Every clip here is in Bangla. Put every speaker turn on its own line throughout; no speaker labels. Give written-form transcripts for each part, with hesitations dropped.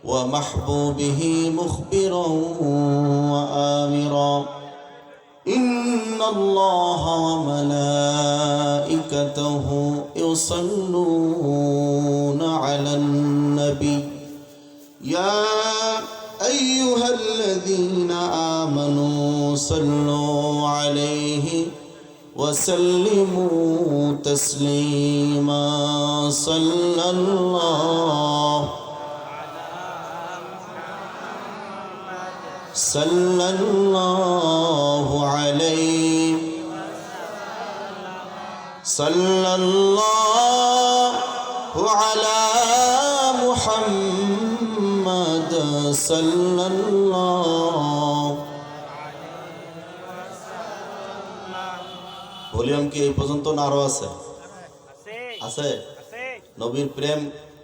ومحبوبه مخبرا وآمرا إن الله وملائكته يصلون على النبي يا أيها الذين آمنوا صلوا عليه وسلموا تسليما صلى الله عليه صلى الله على محمد صلى الله ভলিউম কি এই পর্যন্ত না আরো আছে? আছে। নবীর প্রেম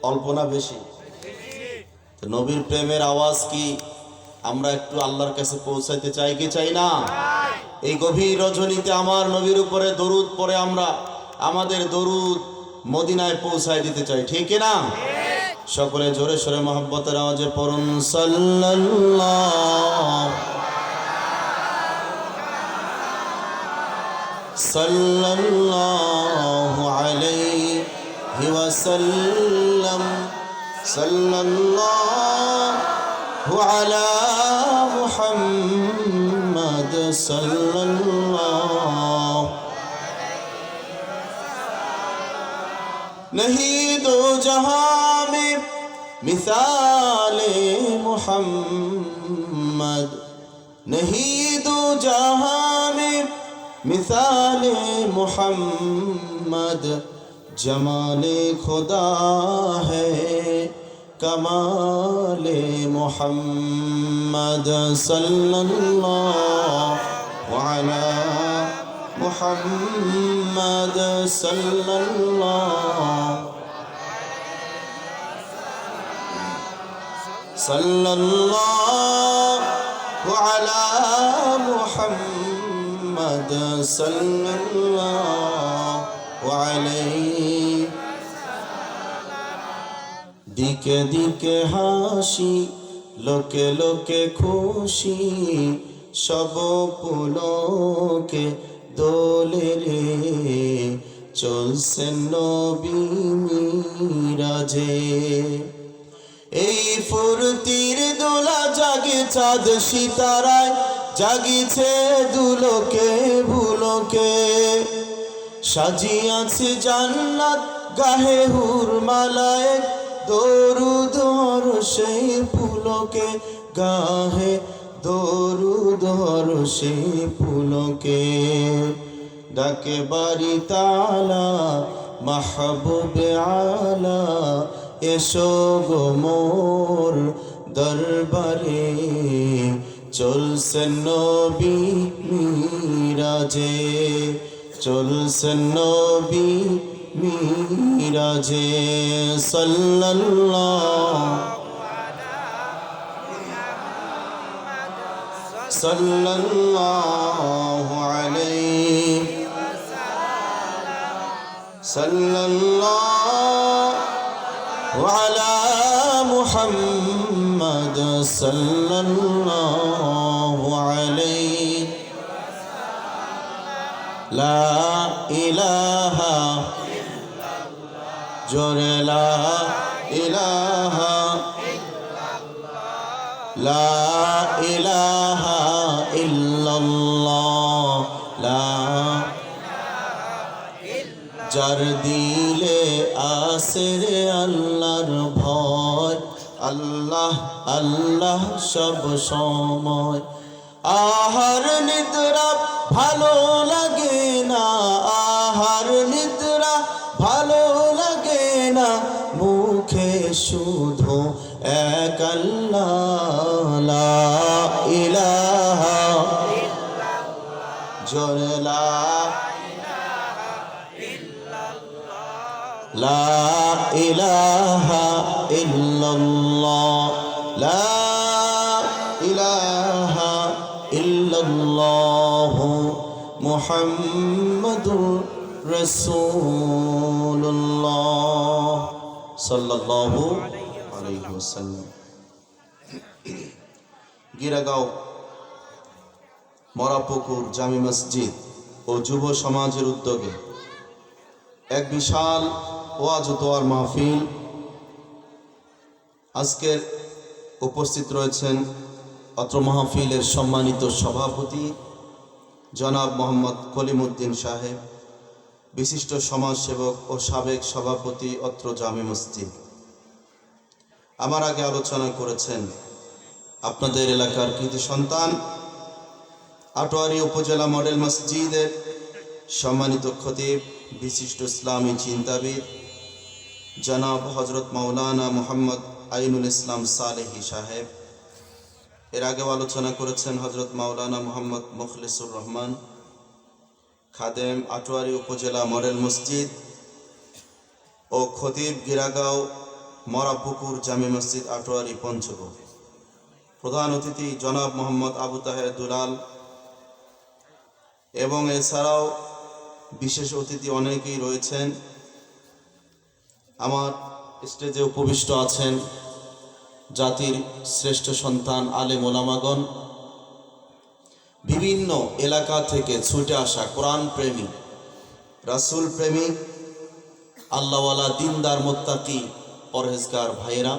অল্প না বেশি? তো নবীর প্রেমের আওয়াজ কি আমরা একটু আল্লাহর কাছে পৌঁছাইতে চাই কি চাই না? এই গভীর রজনীতে আমার নবীর উপরে দরুদ পড়ে আমরা আমাদের দরুদ মদিনায় পৌঁছায় দিতে চাই, ঠিক না? সকলে জোরে সোরে মহব্বতের আওয়াজে পড়ুন সাল্লাল্লাহু আলাইহি ওয়াসাল্লাম সাল্লাল্লাহু আলা মুহাম্মদ সাল্লাল্লাহু नहीं दो जहां में मिसाले मुहम्मद नहीं दो जहां में मिसाले मुहम्मद जमाले खुदा है कमाले मुहम्मद सल्लल्लाहु अलैहि मुहम्मद सल्लल्लाहु अला मुहम्मद सल्लल्लाहु अलैहि दिके दिके हाशी लोके लोके खुशी सब पुलोके দোলে রে চলছে নবী মিরাজে এই ফুরতির দোলা জাগে চাঁদ সিতারায় জাগিছে দুলোকে ভুলোকে সাজিয়াছে জান্নাত গাহে হুর মালায় দরুদ হর সেই ফুলকে গাহে দরুদ হর সেই ফুলকে ডাকে বাড়ি তালা মাহবুবে আলা এসো গো মোর দরবারে চলছে নবী মিরাজে চলছে নবী মিরাজে সাল্লাল্লাহু सल्लल्लाहु अलैहि सल्लल्लाहु अला मुहम्मद सल्लल्लाहु अलैहि ला इलाहा जोरे ला इलाहा ला इलाहा इल्लल्लाह ला যার দিলে আসরে আল্লাহর ভয় আল্লাহ আল্লাহ সব সময় আহার নিদ্রা ভালো লাগে না আহার নিদ্রা ভালো লাগে না মুখে শুধু এক আল্লাহ লা ইলাহা ইল্লাল্লাহ জোরে লা لا إله إلا الله لا إله إلا الله محمد رسول الله صلى الله عليه وسلم গিরাগাঁও মরাপুকুর জামি মসজিদ ও যুব সমাজের উদ্যোগে এক বিশাল ওয়াজ ও দোয়ার মাহফিল। আজকের উপস্থিত রয়েছেন অত্র মাহফিলের সম্মানিত সভাপতি জনাব মোহাম্মদ কলিমউদ্দিন সাহেব, বিশিষ্ট সমাজসেবক ও সাবেক সভাপতি অত্র জামি মসজিদ। আমার আগে আলোচনা করেছেন আপনাদের এলাকার কৃতি সন্তান আটোয়ারী উপজেলা মডেল মসজিদের সম্মানিত খতিব, বিশিষ্ট ইসলামী চিন্তাবিদ জনাব হজরত মাওলানা মোহাম্মদ আইনুল ইসলাম সালেহী সাহেব। এর আগেও আলোচনা করেছেন হজরত মাওলানা মোহাম্মদ মুখলিসুর রহমান, খাদেম আটোয়ারী উপজেলা মডেল মসজিদ ও খতিব গিরাগাঁও মরাপুকুর জামি মসজিদ আটোয়ারী পঞ্চগড়। প্রধান অতিথি জনাব মোহাম্মদ আবু তাহের দুলাল এবং এছাড়াও বিশেষ অতিথি অনেকেই রয়েছেন। আমার স্টেজে উপবিষ্ট আছেন জাতির শ্রেষ্ঠ সন্তান আলেম ওলামাগণ, বিভিন্ন এলাকা থেকে ছুটে আসা কোরআন প্রেমিক, রাসূল প্রেমিক, আল্লাহওয়ালা, দিনদার, মুত্তাকি, পরহেজগার ভাইয়েরা,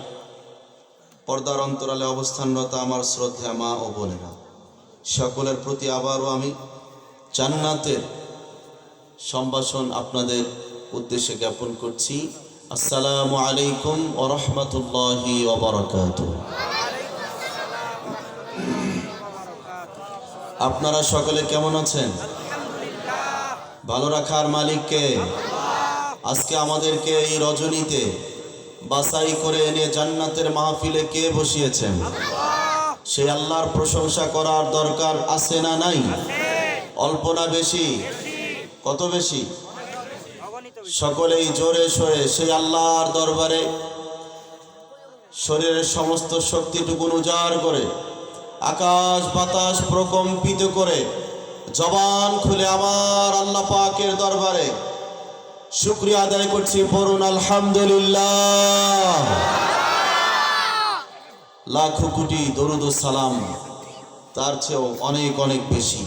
পর্দার অন্তরালে অবস্থানরত আমার শ্রদ্ধা মা ও বোনেরা, সকলের প্রতি আবারও আমি জান্নাতের সম্ভাষণ আপনাদের উদ্দেশ্যে জ্ঞাপন করছি। আসসালামু আলাইকুম ওয়া রাহমাতুল্লাহি ওয়া বারাকাতুহু। আপনারা সকলে কেমন আছেন? ভালো রাখার মালিক কে? আজকে আমাদেরকে এই রজনীতে বাছাই করে এনে জান্নাতের মাহফিলে কে বসিয়েছেন? সেই আল্লাহর প্রশংসা করার দরকার আছে না নাই? অল্প না বেশি? কত বেশি? সকলেই জোরে সোরে সেই আল্লাহর দরবারে শরীরের সমস্ত শক্তিটুকু উজাড় করে, আকাশ বাতাস প্রকম্পিত করে, জবান খুলে আমার আল্লাহ পাকের দরবারে শুকরিয়া আদায় করছি। পড়ুন আলহামদুলিল্লাহ। লাখো কোটি দরুদ ও সালাম, তার চেয়েও অনেক অনেক বেশি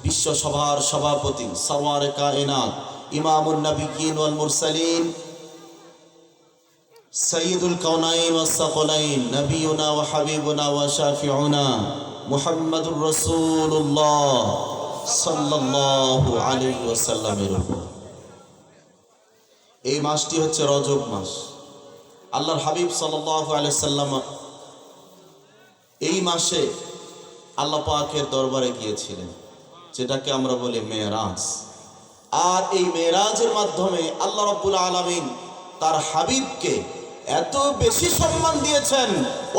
বিশ্ব সভার সভাপতি, সরওয়ারে কায়নাত, ইমামুন নবিয়্যিন ওয়াল মুরসালিন, সাইয়্যিদুল কাওনাইন ওয়াস সাকলাইন, নবিয়ুনা ওয়া হাবিবুনা ওয়া শাফিউনা মুহাম্মাদুর রাসূলুল্লাহ সাল্লাল্লাহু আলাইহি ওয়াসাল্লামের উপর এই মাসটি হচ্ছে রজব মাস। আল্লাহর হাবিব সাল্লাল্লাহু আলাইহি সাল্লাম এই মাসে আল্লাহ পাকের দরবারে গিয়েছিলেন, যেটাকে আমরা বলি মেরাজ। আর এই মেরাজের মাধ্যমে আল্লাহ রাব্বুল আলামিন তার হাবিবকে এত বেশি সম্মান দিয়েছেন,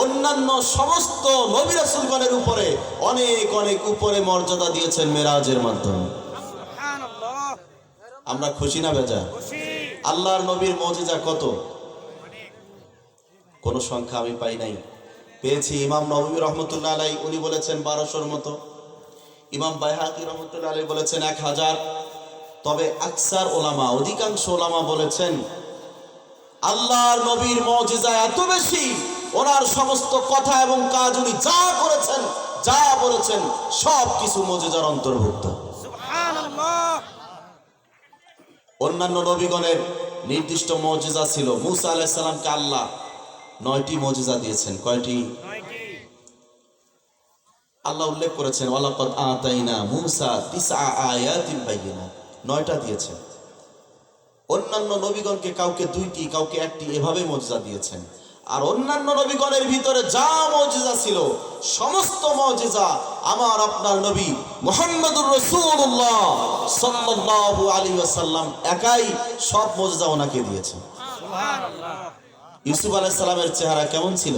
অন্যান্য সমস্ত নবী রাসূলগণের উপরে অনেক অনেক উপরে মর্যাদা দিয়েছেন মেরাজের মাধ্যমে। সুবহানাল্লাহ। আমরা খুশি না বেজা? খুশি। আল্লাহর নবীর মুজিজা কত, কোন সংখ্যা আমি পাই নাই, পেয়েছি ইমাম নববী রহমতুল্লাহ আলাইহি, উনি বলেছেন 1200-র মতো। ইমাম বাইহাকি রহমতুল্লাহ আলাইহি বলেছেন 1000। তবে আকসার ওলামা, অধিকাংশ ওলামা বলেছেন আল্লাহর নবীর মুজিজা এত বেশি, ওনার সমস্ত কথা এবং কাজ, উনি যা করেছেন, যা বলেছেন, সব কিছু মুজিজার অন্তর্ভুক্ত। সুবহানাল্লাহ। অন্যান্য নবীগণের নির্দিষ্ট মুজিজা ছিল। মুসা আলাইহিস সালামকে আল্লাহ 9টি মুজিজা দিয়েছেন। কয়টি? 9টি। আল্লাহ উল্লেখ করেছেন ওয়ালাকাদ আতাইনা মুসা 9 আয়াতিন বাইয়িনাত, 9টা দিয়েছেন। অন্যান্য নবীগণকে কাউকে 2টি, কাউকে 1টি, এভাবে মুজিজা দিয়েছেন। আর অন্যান্য নবীগণের ভিতরে যা মুজিজা ছিল, সমস্ত মুজিজা আমার আপনার নবী মুহাম্মদুর রাসূলুল্লাহ সাল্লাল্লাহু আলাইহি ওয়াসাল্লাম একাই সব মুজিজা ওনাকে দিয়েছেন। সুবহানাল্লাহ। ইউসুফ আলাইহিস সালামের চেহারা কেমন ছিল?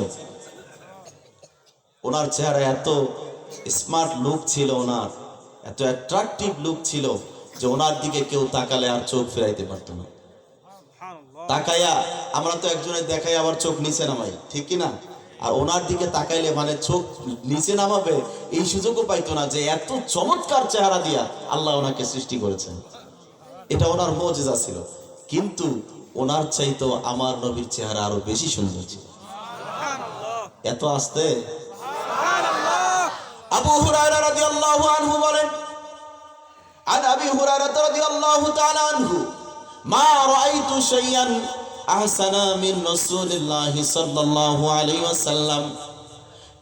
ওনার চেহারা এত স্মার্ট লুক ছিল, ওনার এত অ্যাট্রাকটিভ লুক ছিল যে ওনার দিকে কেউ তাকালে আর চোখ ফেরাইতে পারতো না। তাকাইয়া আমরা তো একজনের দেখাই আবার চোখ নিচে নামাই, ঠিক কি না? আর ওনার দিকে তাকাইলে মানে চোখ নিচে নামাবে এই সুযোগও পাইতো না, যে এত চমৎকার চেহারা দিয়া আল্লাহ ওনাকে সৃষ্টি করেছেন। এটা ওনার মুজিজা ছিল। কিন্তু ওনার চাইতো আমার নবীর চেহারা আরো বেশি সুন্দর ছিল। এত আস্তে? আবু হুরায়রা রাদিয়াল্লাহু আনহু বলেন, আন আবি হুরায়রা রাদিয়াল্লাহু তাআলা আনহু, মা রাআইতু শাইআন আহসানা মিন রাসূলিল্লাহি সাল্লাল্লাহু আলাইহি ওয়াসাল্লাম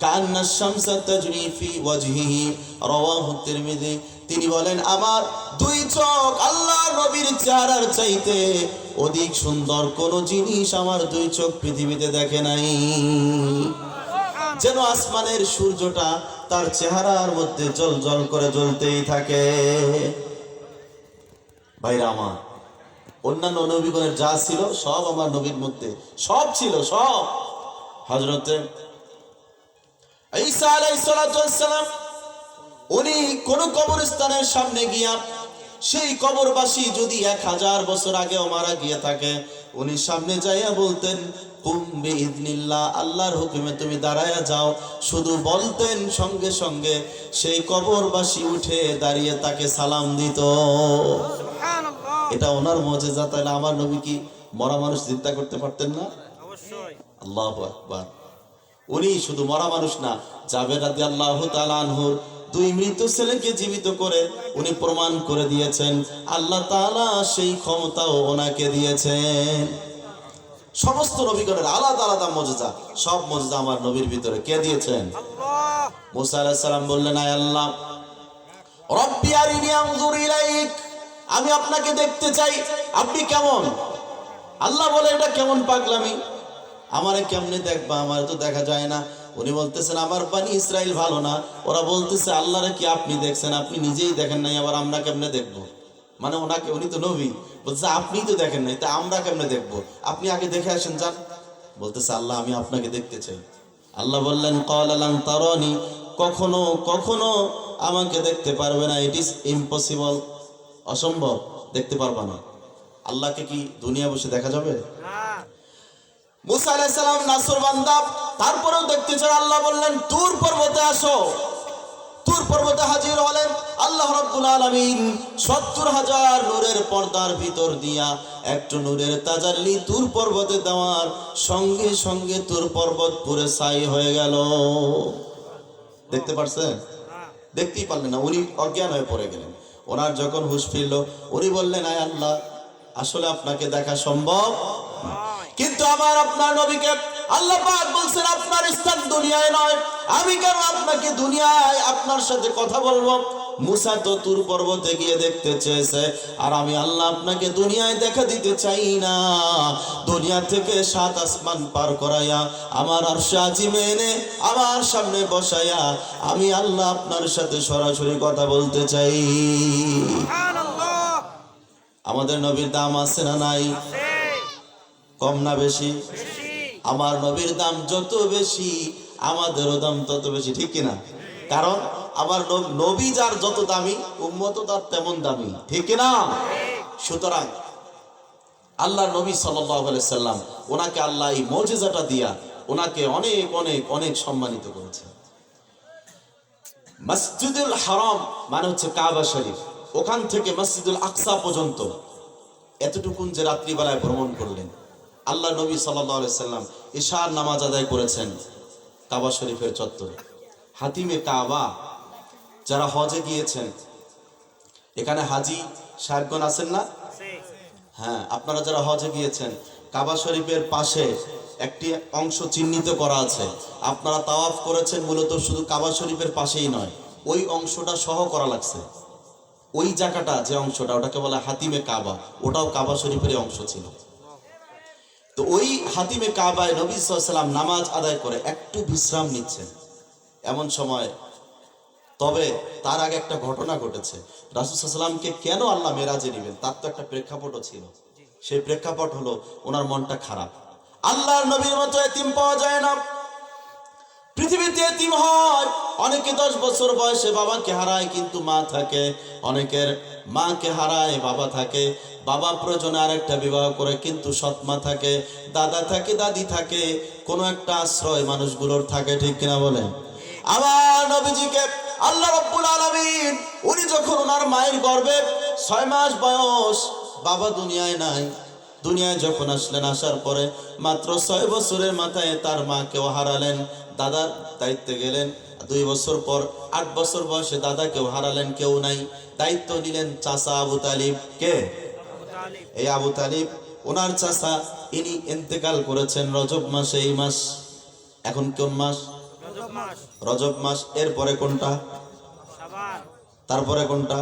কান্না শামসা তাজরি ফি ওয়াজহিহি, রাওয়াহু তিরমিজি। তিনি বলেন, আমার দুই চোখ আল্লাহর নবীর চেহারার চাইতে অধিক সুন্দর কোন জিনিস আমার দুই চোখ পৃথিবীতে দেখে নাই। যেন আসমানের সূর্যটা তার চেহারার মধ্যে জ্বলজ্বল করে জ্বলতেই থাকে। ভাইরা আমার, অন্যান্য নবীগণের যা ছিল সব আমার নবীর মধ্যে সব ছিল, সব। হযরতে ঈসা আলাইহিস সালাতু ওয়াস সালাম, উনি কোন কবরস্থানের সামনে গিয়া সেই কবরবাসী যদি 1000 বছর আগেও মারা গিয়ে থাকে, উনি সামনে যাইয়া বলতেন, কুম বিইذনিল্লাহ, আল্লাহর হুকুমে তুমি দাঁড়ায়া যাও। শুধু বলতেন, সঙ্গে সঙ্গে সেই কবরবাসী উঠে দাঁড়িয়ে তাকে সালাম দিত। সুবহানাল্লাহ, এটা ওনার মুজিজা। তাহলে আমার নবী কি মরা মানুষ চিন্তা করতে পারতেন না? অবশ্যই। আল্লাহু আকবার। উনি শুধু মরা মানুষ না, জাবের রাদিয়াল্লাহু তাআলা আনহুর দুই মৃত ছেলেকে জীবিত করে উনি প্রমাণ করে দিয়েছেন। আল্লাহ তাআলা সেই ক্ষমতাও ওনাকে দিয়েছেন। সমস্ত নবীগণের আলাদা আলাদা মুজিজা, সব মুজিজা আমার নবীর ভিতরে কে দিয়েছেন? আল্লাহ। মুসা আলাইহিস সালাম বললেন, আয় আল্লাহ, রব্বি আরিনি আনজুর ইলাইক, আমি আপনাকে দেখতে চাই, আপনি কেমন? আল্লাহ বলে, এটা কেমন পাগলামি, আমারে কেমনে দেখবা, আমার তো দেখা যায় না। উনি বলতেছেন, আমার বানি ইসরাইল ভালো না, ওরা বলতেছে আল্লাহরে কি আপনি দেখছেন, আপনি নিজেই দেখেন নাই, আবার আমরা কেমনে দেখবো? মানে ওনাকে, উনি তো নবী, বলছে আপনিই তো দেখেন নাই, তা আমরা কেমনে দেখবো? আপনি আগে দেখে আসেন যান। বলতেছে, আল্লাহ আমি আপনাকে দেখতে চাই। আল্লাহ বললেন, ক্বালা লান তারানি, কখনো কখনো আমাকে দেখতে পারবে না, ইট ইজ ইম্পসিবল, অসম্ভব, দেখতে পারবা না। আল্লাহকে কি দুনিয়া বসে দেখা যাবে? মুসা আলাইহিস সালাম নাফরবান্দা, তারপরেও দেখতে চান। আল্লাহ বললেন, তুর পর্বতে আসো। তুর পর্বতে হাজির হলেন। আল্লাহ রাব্বুল আলামিন ৭০,০০০ নূরের পর্দার ভিতর দিয়া একটু নূরের তাজাল্লি তুর পর্বতে দেওয়ার সঙ্গে সঙ্গে তুর পর্বত পুরো ছাই হয়ে গেল। দেখতে পারছেন? দেখতেই পারলেন না, উনি অজ্ঞান হয়ে পড়ে গেলেন। ওনার যখন হুঁশ ফিরল, উনি বললেন, আয় আল্লাহ, আসলে আপনাকে দেখা সম্ভব, কিন্তু আমার আপনার নবীকে আল্লাহ পাক বলছেন, আপনার স্থান দুনিয়ায় নয়, আমি কেন আপনাকে দুনিয়ায় আপনার সাথে কথা বলবো? মুসা তো তুর পর্বতে গিয়ে দেখতে চেয়েছে, আর আমি আল্লাহ আপনাকে দুনিয়ায় দেখা দিতে চাই না। দুনিয়া থেকে 7 আসমান পার করাইয়া আমার আরশে আজিমে এনে আমার সামনে বসাইয়া আমি আল্লাহ আপনার সাথে সরাসরি কথা বলতে চাই। সুবহানাল্লাহ। আমাদের নবীর দাম আছে না নাই? কম না বেশি? আমার নবীর দাম যত বেশি, আমাদেরও দাম তত বেশি, ঠিক কিনা? কারণ আমার নবী যার যত দামি, উম্মতও তার তেমন দামি, ঠিক কিনা? সুতরাং আল্লাহ নবী সাল্লাল্লাহু আলাইহি সাল্লাম, ওনাকে আল্লাহ এই মুজিজাটা দিয়া ওনাকে অনেক অনেক অনেক সম্মানিত করেছেন। মসজিদুল হারাম মানে হচ্ছে কাবা শরীফ, ওখান থেকে মসজিদুল আকসা পর্যন্ত এতটুকুন যে রাত্রিবেলায় ভ্রমণ করলেন। আল্লাহ নবী সাল্লাল্লাহু আলাইহি সাল্লাম ইশার নামাজ আদায় করেছেন কাবা শরীফের চত্বরে। হাতিমে কাবা, যারা হজে গিয়েছেন, এখানে হাজি সাহেবগণ আছেন না? হ্যাঁ, আপনারা যারা হজে গিয়েছেন, কাবা শরীফের পাশে একটি অংশ চিহ্নিত করা আছে। আপনারা তাওয়াফ করেছেন মূলত শুধু কাবা শরীফের পাশেই নয়, ওই অংশটা সহ করা লাগছে। ওই জায়গাটা, যে অংশটা, ওটাকে বলে হাতিমে কাবা, ওটাও কাবা শরীফের অংশ ছিল। তো ওই হাতিমে কাবায় নবী সাল্লাল্লাহু আলাইহি ওয়াসাল্লাম নামাজ আদায় করে একটু বিশ্রাম নিচ্ছেন এমন সময়, তবে তার আগে একটা ঘটনা ঘটেছে। রাসূল সাল্লাল্লাহু আলাইহি ওয়াসাল্লামকে কেন আল্লাহ মেরাজে নেবেন, তার তো একটা প্রেক্ষাপটও ছিল। সেই প্রেক্ষাপট হলো ওনার মনটা খারাপ। আল্লাহর নবীর মতো এতিম পাওয়া যায় না, পৃথিবীতে এতিম হয়। অনেকে 10 বছর বয়সে বাবাকে হারায় কিন্তু মা থাকে, অনেকের মাকে হারায় বাবা থাকে, বাবা প্রয়োজনে আরেকটা বিবাহ করে কিন্তু সৎ মা থাকে, দাদা থাকে, দাদি থাকে, কোনো একটা আশ্রয় মানুষগুলোর থাকে, ঠিক কিনা বলেন? আমার নবীজিকে আল্লাহ রাব্বুল আলামিন, উনি যখন ওনার মায়ের গর্ভে 6 মাস বয়স, বাবা দুনিয়ায় নাই, দুনিয়ায় যখন আসলেন, আসার পরে মাত্র 6 বছরের মাথায় তার মাকেও হারালেন, দাদার দায়িত্বে গেলেন। 2 বছর পর 8 বছর বয়সে দাদাকেও হারালেন, কেউ নাই। দায়িত্ব নিলেন চাচা আবু তালিব। কে? এই আবু তালিব, ওনার চাচা। ইনি ইন্তেকাল করেছেন রজব মাসে। এই মাস এখন কোন মাস? রজব মাস। এরপরে কোনটা? তারপরে কোনটা?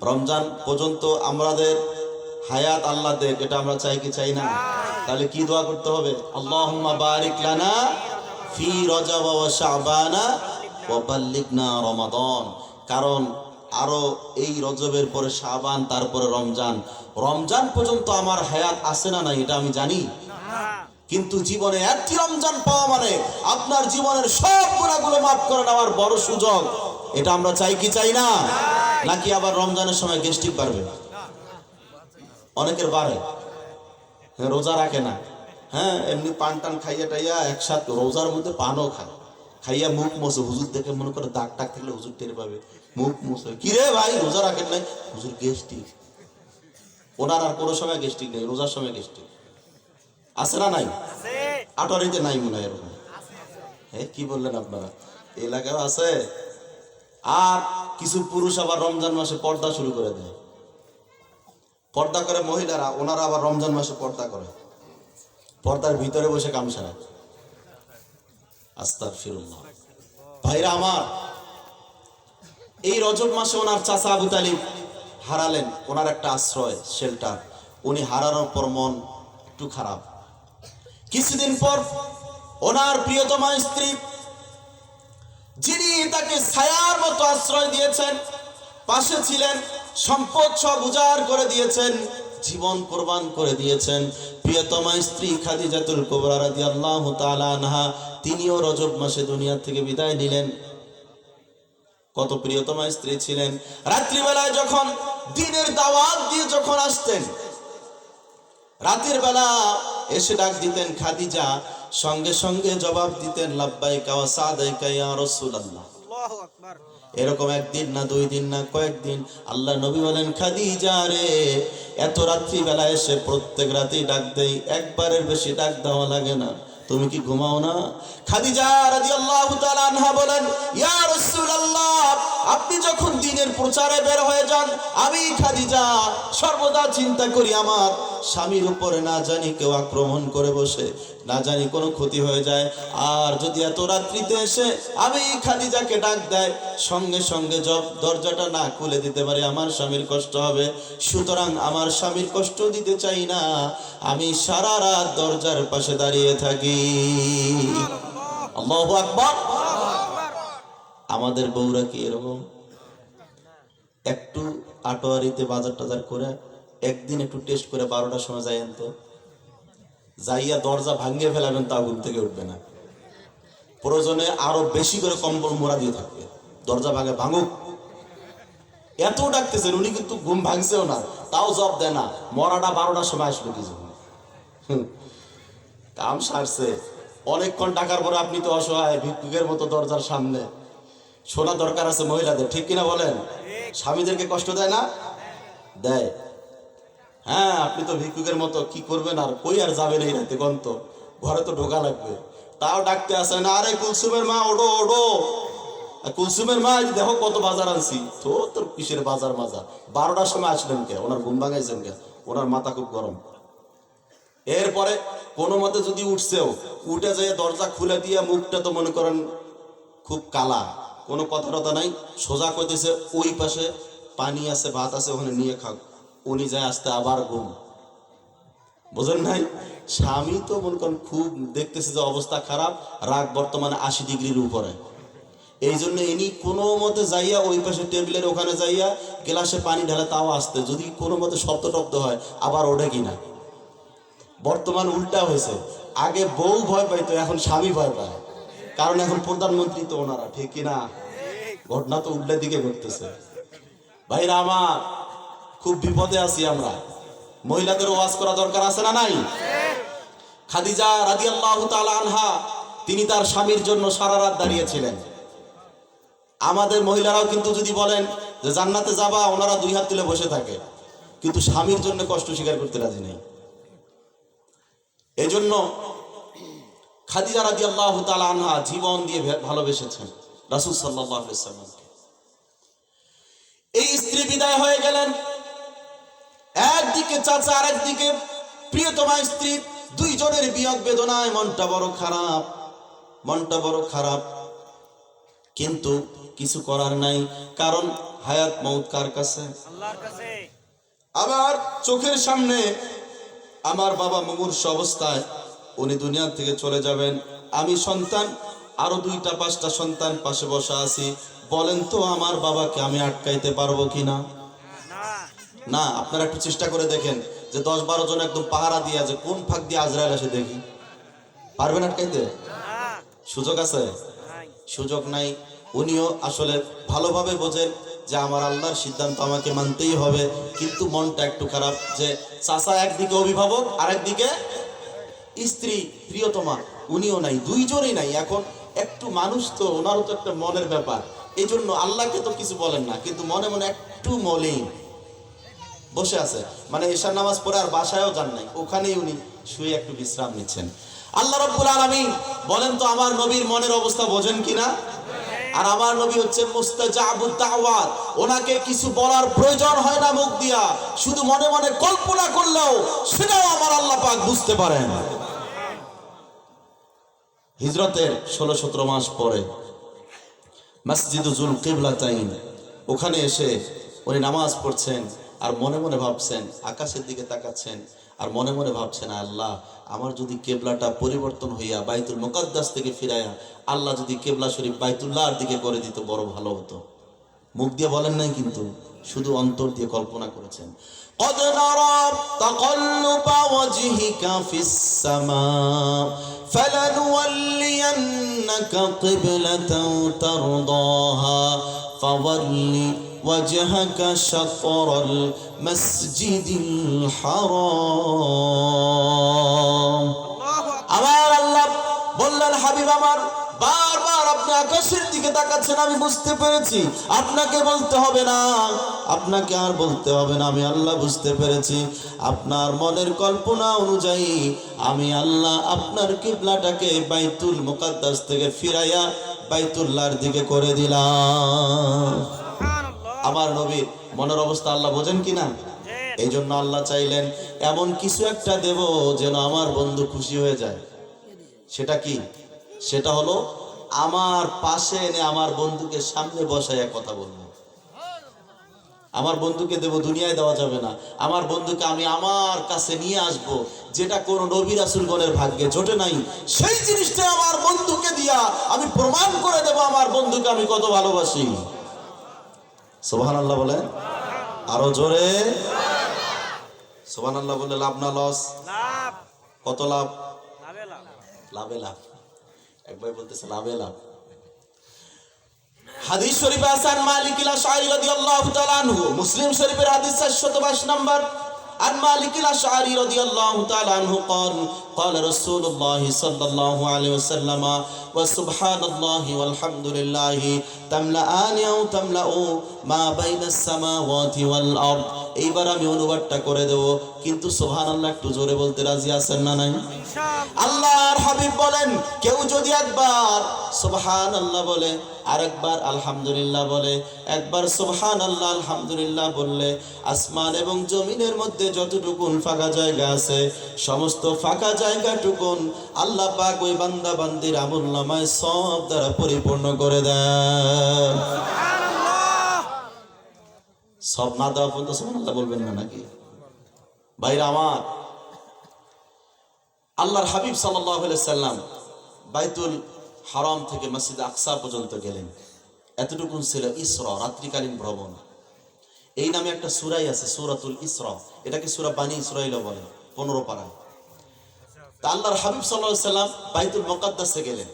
রমজান পর্যন্ত আমাদের হায়াত আল্লাহ দেখ, এটা আমরা চাই কি চাই না? তাহলে কি দোয়া করতে হবে? আল্লাহুম্মা বারিক লানা ফি রজব ওয়া শাবানা ওয়া বাল্লিগনা রমাদান। কারণ আরো এই রজবের পরে শাবান, তারপরে রমজান। রমজান পর্যন্ত আমার হায়াত আছে না নাই এটা আমি জানি, কিন্তু জীবনে একটি রমজান পাওয়া মানে আপনার জীবনের সব গুনাহগুলো মাফ করে নেওয়ার বড় সুযোগ। এটা আমরা চাই কি চাই না? নাকি আবার রমজানের সময় গ্যাস্ট্রিক বাড়বে? অনেকের বাড়ে, রোজা রাখে না। হ্যাঁ, এমনি পান টান খাইয়া টাইয়া একসাথে রোজার মধ্যে পানও খায়, খাইয়া মুখ মোছে। হুজুর দেখে মনে করে দাগ টাক থাকলে হুজুর টের পাবে, মুখ মোছে। কি রে ভাই, রোজা রাখেন নাই? হুজুর গ্যাস্ট্রিক। ওনার আর কোনো সময় গ্যাস্ট্রিক নেই, রোজার সময় গ্যাস্ট্রিক আছে না নাই? আটোয়ারিতে নাই মনে হয় এরকম। হ্যাঁ, কি বললেন আপনারা? এলাকায় আছে। আর কিছু পুরুষ আবার রমজান মাসে পর্দা শুরু করে দেয়। পর্দা করে মহিলারা, ওনারা আবার রমজান মাসে পর্দা করে, পর্দার ভিতরে বসে কাম সারায়। আস্তাগফিরুল্লাহ। ভাইরা আমার, এই রজব মাসে ওনার চাচা আবু তালিব হারালেন। ওনার একটা আশ্রয়, শেল্টার। উনি হারানোর পর মন একটু খারাপ। কিছুদিন পর ওনার প্রিয়তমা স্ত্রী, যিনি তাকে ছায়ার মতো আশ্রয় দিয়েছেন, পাশে ছিলেন, সম্পদ সব উজাড় করে দিয়েছেন, জীবন কোরবান করে দিয়েছেন, প্রিয়তমা স্ত্রী খাদিজাতুল কুবরা রাদিয়াল্লাহু তাআলা আনহা, তিনিও রজব মাসে দুনিয়া থেকে বিদায় নিলেন। কত প্রিয়তমা স্ত্রী ছিলেন। রাত্রিবেলায় যখন দিনের দাওয়াত দিয়ে যখন আসতেন, রাতের বেলা এসে ডাক দিতেন খাদিজা, সঙ্গে সঙ্গে জবাব দিতেন লাব্বাইকা ওয়া সাদাইকা ইয়া রাসূলুল্লাহ। আল্লাহু আকবার। এরকম একদিন না, 2 দিন না, কয়েকদিন। আল্লাহ নবী বলেন, খাদিজা রে, এত রাত্রি বেলা এসে প্রত্যেক রাতেই ডাক দেই, একবারের বেশি ডাক দেওয়া লাগে না, তুমি কি ঘুমাও না? খাদিজা রাদিয়াল্লাহু তাআলা আনহা বলেন, ইয়া রাসূলুল্লাহ, আপনি যখন দিনের প্রচারে বের হয়ে যান, আমি খাদিজা সর্বদা চিন্তা করি আমার স্বামীর উপরে না জানি কেউ আক্রমণ করে বসে, না জানি কোনো ক্ষতি হয়ে যায়। আর যদি এত রাত্রিতে এসে আমি খাদিজাকে ডাক দেয়, সঙ্গে সঙ্গে দরজাটা না খুলে দিতে পারি, আমার স্বামীর কষ্ট হবে। সুতরাং আমার স্বামীর কষ্ট দিতে চাই না, আমি সারা রাত দরজার পাশে দাঁড়িয়ে থাকি। আল্লাহু আকবার। আমাদের বউরা কি এরকম? একটু আটোয়ারিতে বাজার টাজার করে একদিন একটু টেস্ট করে 12টার সময় যাইয়েন তো, যাইয়া দরজা ভাঙিয়ে ফেলাবেন, তা ঘুম থেকে উঠবে না। প্রয়োজনে আরো বেশি করে কম্বল মোড়া দিয়ে থাকবে, দরজা ভাঙুক। এত ডাকতেছেন, উনি কিন্তু ঘুম ভাঙছেও না, তাও জব দেয় না। মরাটা 12টার সময় আসলো কি জন্য? কাম সারছে। অনেকক্ষণ ডাকার পরে আপনি তো অসহায় ভিক্ষুকের মতো দরজার সামনে। শোনা দরকার আছে মহিলাদের, ঠিক কিনা বলেন? স্বামীদেরকে কষ্ট দেয় না? দেয়। হ্যাঁ, আপনি তো ভিক্ষুকের মতো কি করবেন, আর কই আর যাবেন এই রাতে? গন্ত ঘরে তো ঢোকা লাগবে, তাও ডাকতে আসে না। আরে কুলসুমের মা, ওডো ওডো। কুলসুমের মা, দেখো কত বাজার আনছি। তো তোর কিসের বাজার মাজার? 12টার সময় আসলেন কে? ওনার ঘুম ভাঙাইছেন কে? ওনার মাথা খুব গরম। এরপরে কোনো মতে যদি উঠছেও, উঠে যেয়ে দরজা খুলে দিয়ে, মুখটা তো মনে করেন খুব কালা, কোনো কথা টথা নাই, সোজা করতেছে, ওই পাশে পানি আছে, ভাত আছে, ওখানে নিয়ে খাও। উনি যায় আসতে আবার ঘুম। বোঝেন নাই? স্বামী তো মনে করেন খুব দেখতেছে যে অবস্থা খারাপ, রাগ বর্তমানে 80 ডিগ্রির উপরে। এই জন্য ইনি কোনো মতে যাইয়া ওই পাশে টেবিলের ওখানে যাইয়া গ্লাসে পানি ঢালে, তাও আসতে, যদি কোনো মতে শব্দ টব্দ হয় আবার ওঠে কিনা। বর্তমান উল্টা হয়েছে, আগে বউ ভয় পাইতো, এখন স্বামী ভয় পায়। কারণ এখন প্রধানমন্ত্রী তো ওনারা, ঠিক কিনা? ঘটনা তো উল্টা দিকে ঘটতেছে। ভাইরা আমার, খুব বিপদে আছি আমরা। মহিলাদের ওয়াজ করা দরকার আছে না নাই? খাদিজা রাদিয়াল্লাহু তাআলা আনহা, তিনি তার স্বামীর জন্য সারা রাত দাঁড়িয়েছিলেন। আমাদের মহিলারাও কিন্তু যদি বলেন যে জান্নাতে যাবা, ওনারা 2 হাত তুলে বসে থাকে, কিন্তু স্বামীর জন্য কষ্ট স্বীকার করতে রাজি নেই। এই জন্য খাদিজা রাদিয়াল্লাহু তাআলা আনহা জীবন দিয়ে ভালোবেসেছেন রাসূল সাল্লাল্লাহু আলাইহি ওয়াসাল্লামকে। এই স্ত্রী বিদায় হয়ে গেলেন, একদিকে চাচা আর একদিকে প্রিয়তমা স্ত্রী, দুইজনের বিয়োগ বেদনায় মনটা বড় খারাপ। কিন্তু কিছু করার নাই, কারণ হায়াত মউত কার কাছে? আল্লাহর কাছে। আবার চোখের সামনে আমার বাবা মুমূর্ষ অবস্থায় উনি দুনিয়া থেকে চলে যাবেন, আমি সন্তান আরো 2টা-5টা সন্তান পাশে বসা আছি। বলেন তো আমার বাবাকে আমি আটকাইতে পারবো কিনা? না। আপনারা একটু চেষ্টা করে দেখেন যে 10-12 জন একদম পাহারা দিয়ে আছে, কোন ফাঁক দিয়ে আজরাইল আসে দেখি, পারবেন আটকাইতে? সুযোগ আছে? সুযোগ নাই। উনিও আসলে ভালোভাবে বোঝেন যে আমার আল্লাহর সিদ্ধান্ত আমাকে মানতেই হবে, কিন্তু মনটা একটু খারাপ যে চাচা একদিকে অভিভাবক আর একদিকে স্ত্রী প্রিয়তমা, উনিও নাই, দুইজনই নাই। এখন একটু মানুষ তো, ওনারও তো একটা মনের ব্যাপার, এই জন্য আল্লাহকে তো কিছু বলেন না, কিন্তু মনে মনে একটু মলিন বসে আছে। মানে ঈশার নামাজ পড়ে আর বাসায়ও যান নাই, ওখানেই উনি শুয়ে একটু বিশ্রাম নিচ্ছেন। আল্লাহ রাব্বুল আলামিন বলেন তো আমার নবীর মনের অবস্থা বোঝেন কিনা? আর আমার নবী হচ্ছে মুস্তাজাবুদ দাওয়াত, ওনাকে কিছু বলার প্রয়োজন হয় না মুখ দিয়া, শুধু মনে মনে কল্পনা করলেও সেটাও আমার আল্লাহ পাক বুঝতে পারেন। হিজরতের 16-17 মাস পরে মসজিদুল কিবলাতাইন, ওখানে এসে উনি নামাজ পড়ছেন আর মনে মনে ভাবছেন, আকাশের দিকে তাকাচ্ছেন আর মনে মনে ভাবছেন, আল্লাহ আমার যদি কেবলাটা পরিবর্তন হইয়া বাইতুল মুকাদ্দাস থেকে ফিরাইয়া আল্লাহ যদি কেবলা শরীফ বাইতুল্লাহর দিকে করে দিত বড় ভালো হতো। মুখ দিয়ে বলেন নাই, কিন্তু শুধু অন্তর দিয়ে কল্পনা করেছেন। قد نرى تقلب وجهك في السماء فلنولينك قبلة ترضاها فول وجهك شطر المسجد الحرام। আমার আল্লাহ বললেন, হাবিব আমার, বারবার আপনি আকাশের দিকে তাকাচ্ছেন, আমি বুঝতে পেরেছি। আপনাকে বলতে হবে না, আপনাকে আর বলতে হবে না, আমি আল্লাহ বুঝতে পেরেছি। আপনার মনের কল্পনা অনুযায়ী আমি আল্লাহ আপনার কিবলাটাকে বাইতুল মুকাদ্দাস থেকে ফিরাইয়া বাইতুল্লাহর দিকে করে দিলাম। আমার নবীর মনের অবস্থা আল্লাহ বোঝেন কিনা? এই জন্য আল্লাহ চাইলেন এমন কিছু একটা দেব যেন আমার বন্ধু খুশি হয়ে যায়। সেটা কি? সেটা হলো আমার পাশে এনে আমার বন্ধুকে সামনে বসাইয়া কথা বলবো। আমার বন্ধুকে দেব, দুনিয়ায় দেওয়া যাবে না। আমার বন্ধুকে আমি আমার কাছে নিয়ে আসব, যেটা কোন নবী রাসূলগণের ভাগ্যে জোটে নাই। সেই জিনিসটা আমার বন্ধুকে দিয়া আমি প্রমাণ করে দেব আমার বন্ধুকে আমি কত ভালোবাসি। সুবহানাল্লাহ বলে, আরো জোরে সুবহানাল্লাহ বলে। লাভ না লস? লাভ। কত লাভ? লাভে লাভ। একবার বলতেছে লাভে লাভ। হাদিস শরীফে আছে আন মালিক আল-আশআরী রাদিয়াল্লাহু তাআলা আনহু, মুসলিম শরীফের হাদিস 422 নম্বর। عن مالك الأشعري رضي الله تعالى عنه قال قال رسول الله صلى الله عليه وسلم وسبحان الله والحمد لله تملأان أو تملأ ما بين السماوات والأرض। এইবার আমি অনুবাদটা করে দেব, কিন্তু সুবহানাল্লাহ একটু জোরে বলতে রাজি আছেন না নাই? আল্লাহর হাবিব বলেন, কেউ যদি একবার সুবহানাল্লাহ বলে, আরেকবার আলহামদুলিল্লাহ বলে, একবার সুবহানাল্লাহ আলহামদুলিল্লাহ বললে আসমান এবং জমিনের মধ্যে যতটুকুন ফাঁকা জায়গা আছে সমস্ত ফাঁকা জায়গাটুকুন আল্লাহ পাক ওই বান্দা বান্দির আমলনামায় সব দ্বারা পরিপূর্ণ করে দেন। সব না দেওয়া পর্যন্ত সুবহানাল্লাহ বলবেন না নাকি? ভাইরা আমার, আল্লাহর হাবিব সাল্লাল্লাহু আলাইহি সাল্লাম বাইতুল হারাম থেকে মসজিদ আকসা পর্যন্ত গেলেন। এতটুকুন ছিল ইসরা, রাত্রিকালীন ভ্রমণ। এই নামে একটা সূরাই আছে, সূরাতুল ইসরা। এটাকে সূরা বানী ইসরাঈল বলে, 15 পারা। তা আল্লাহর হাবিব সাল্লাল্লাহু আলাইহি সাল্লাম বাইতুল মুকাদ্দাসে গেলেন।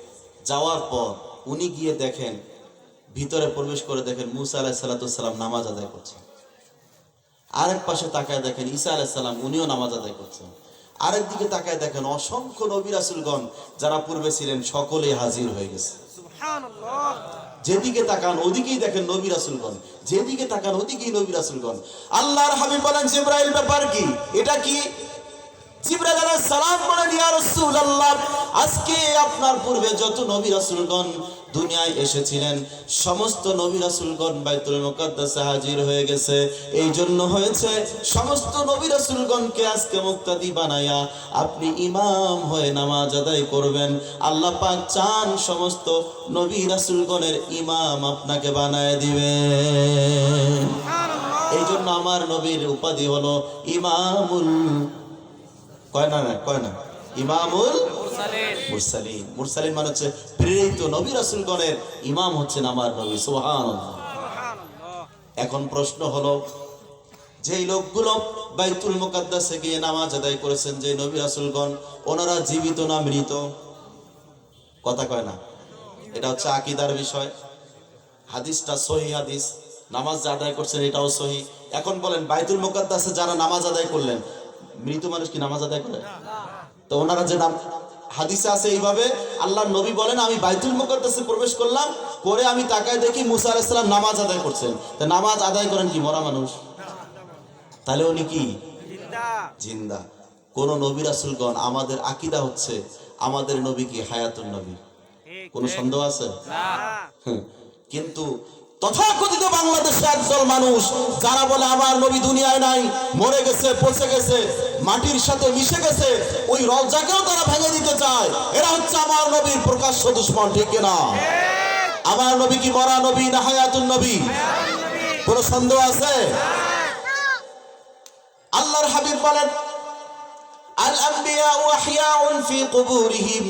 যাওয়ার পর উনি গিয়ে দেখেন, ভিতরে প্রবেশ করে দেখেন মুসা আলাইহিস সালাম নামাজ আদায় করছেন। আরেক পাশে তাকায় দেখেন ঈসা আলাইহিস সালাম, উনিও নামাজ আদায় করছেন। আরেক দিকে তাকায় দেখেন অসংখ্য নবী রাসূলগণ যারা পূর্বে ছিলেন সকলেই হাজির হয়ে গেছে। সুবহানাল্লাহ। যেদিকে তাকান ওদিকেই দেখেন নবী রাসূলগণ, যেদিকে তাকান ওদিকেই নবী রাসূলগণ। আল্লাহর হাবিব বলেন, জিবরাইল ব্যাপার কি? এটা কি? জিবরাইল আলাইহিস সালাম বলেন, ইয়া রাসূলুল্লাহ, আজকে আপনার পূর্বে যত নবী রাসূলগণ দুনিয়ায় এসেছিলেন সমস্ত নবী রাসূলগণ বাইতুল মুকাদ্দাসে হাজির হয়ে গেছে। এই জন্য হয়েছে সমস্ত নবী রাসূলগণকে আজকে মুক্তাদি বানায়া আপনি ইমাম হয়ে নামাজ আদায় করবেন। আল্লাহ পাক চান সমস্ত নবী রাসূলগণের ইমাম আপনাকে বানায় দিবেন। এই জন্য আমার নবীর উপাধি হলো ইমামুল ইমামুল মুরসালিন। মুরসালিন মানে হচ্ছে প্রেরিত নবী রাসূলগণের ইমাম হচ্ছেন আমার নবী। সুবহানাল্লাহ। এখন প্রশ্ন হলো, যেই লোকগুলো বাইতুল মুকাদ্দাসে গিয়ে নামাজ আদায় করেছেন, যে নবী রাসূলগণ, ওনারা জীবিত না মৃত? কথা কয় না। এটা হচ্ছে আকীদার বিষয়। হাদিসটা সহিহ হাদিস, নামাজ আদায় করছেন এটাও সহিহ। এখন বলেন, বাইতুল মুকাদ্দাসে যারা নামাজ আদায় করলেন, মৃত মানুষ কি নামাজ আদায় করে? তো ওনারা যে নাম হাদিসে আছে এইভাবে, আল্লাহর নবী বলেন, আমি বাইতুল মুকাদ্দাসে প্রবেশ করলাম, করে আমি তাকায় দেখি মুসা আলাইহিস সালাম নামাজ আদায় করছেন। তো নামাজ আদায় করেন কি মরা মানুষ? তাহলে উনি কি জিন্দা? কোন নবী রাসূলগণ, আমাদের আকীদা হচ্ছে আমাদের নবী কি হায়াতুন নবী, কোন সন্দেহ আছে? কিন্তু তথাকথিত বাংলাদেশে একদল মানুষ যারা বলে আমার নবী দুনিয়ায় নাই, মরে গেছে, পচে গেছে, মাটির সাথে মিশে গেছে, ওই রওজাকেও তারা ভেঙে দিতে চায়। এরা হচ্ছে আমার নবীর প্রকাশ্য দুশমন, ঠিক কিনা? আমার নবী কি মরা নবী না হায়াতুন নবী? কোন সন্দেহ আছে? আল্লাহর হাবিব বলেন, আল আম্বিয়া ওয়া আহইয়াউন ফি কুবুরিহিম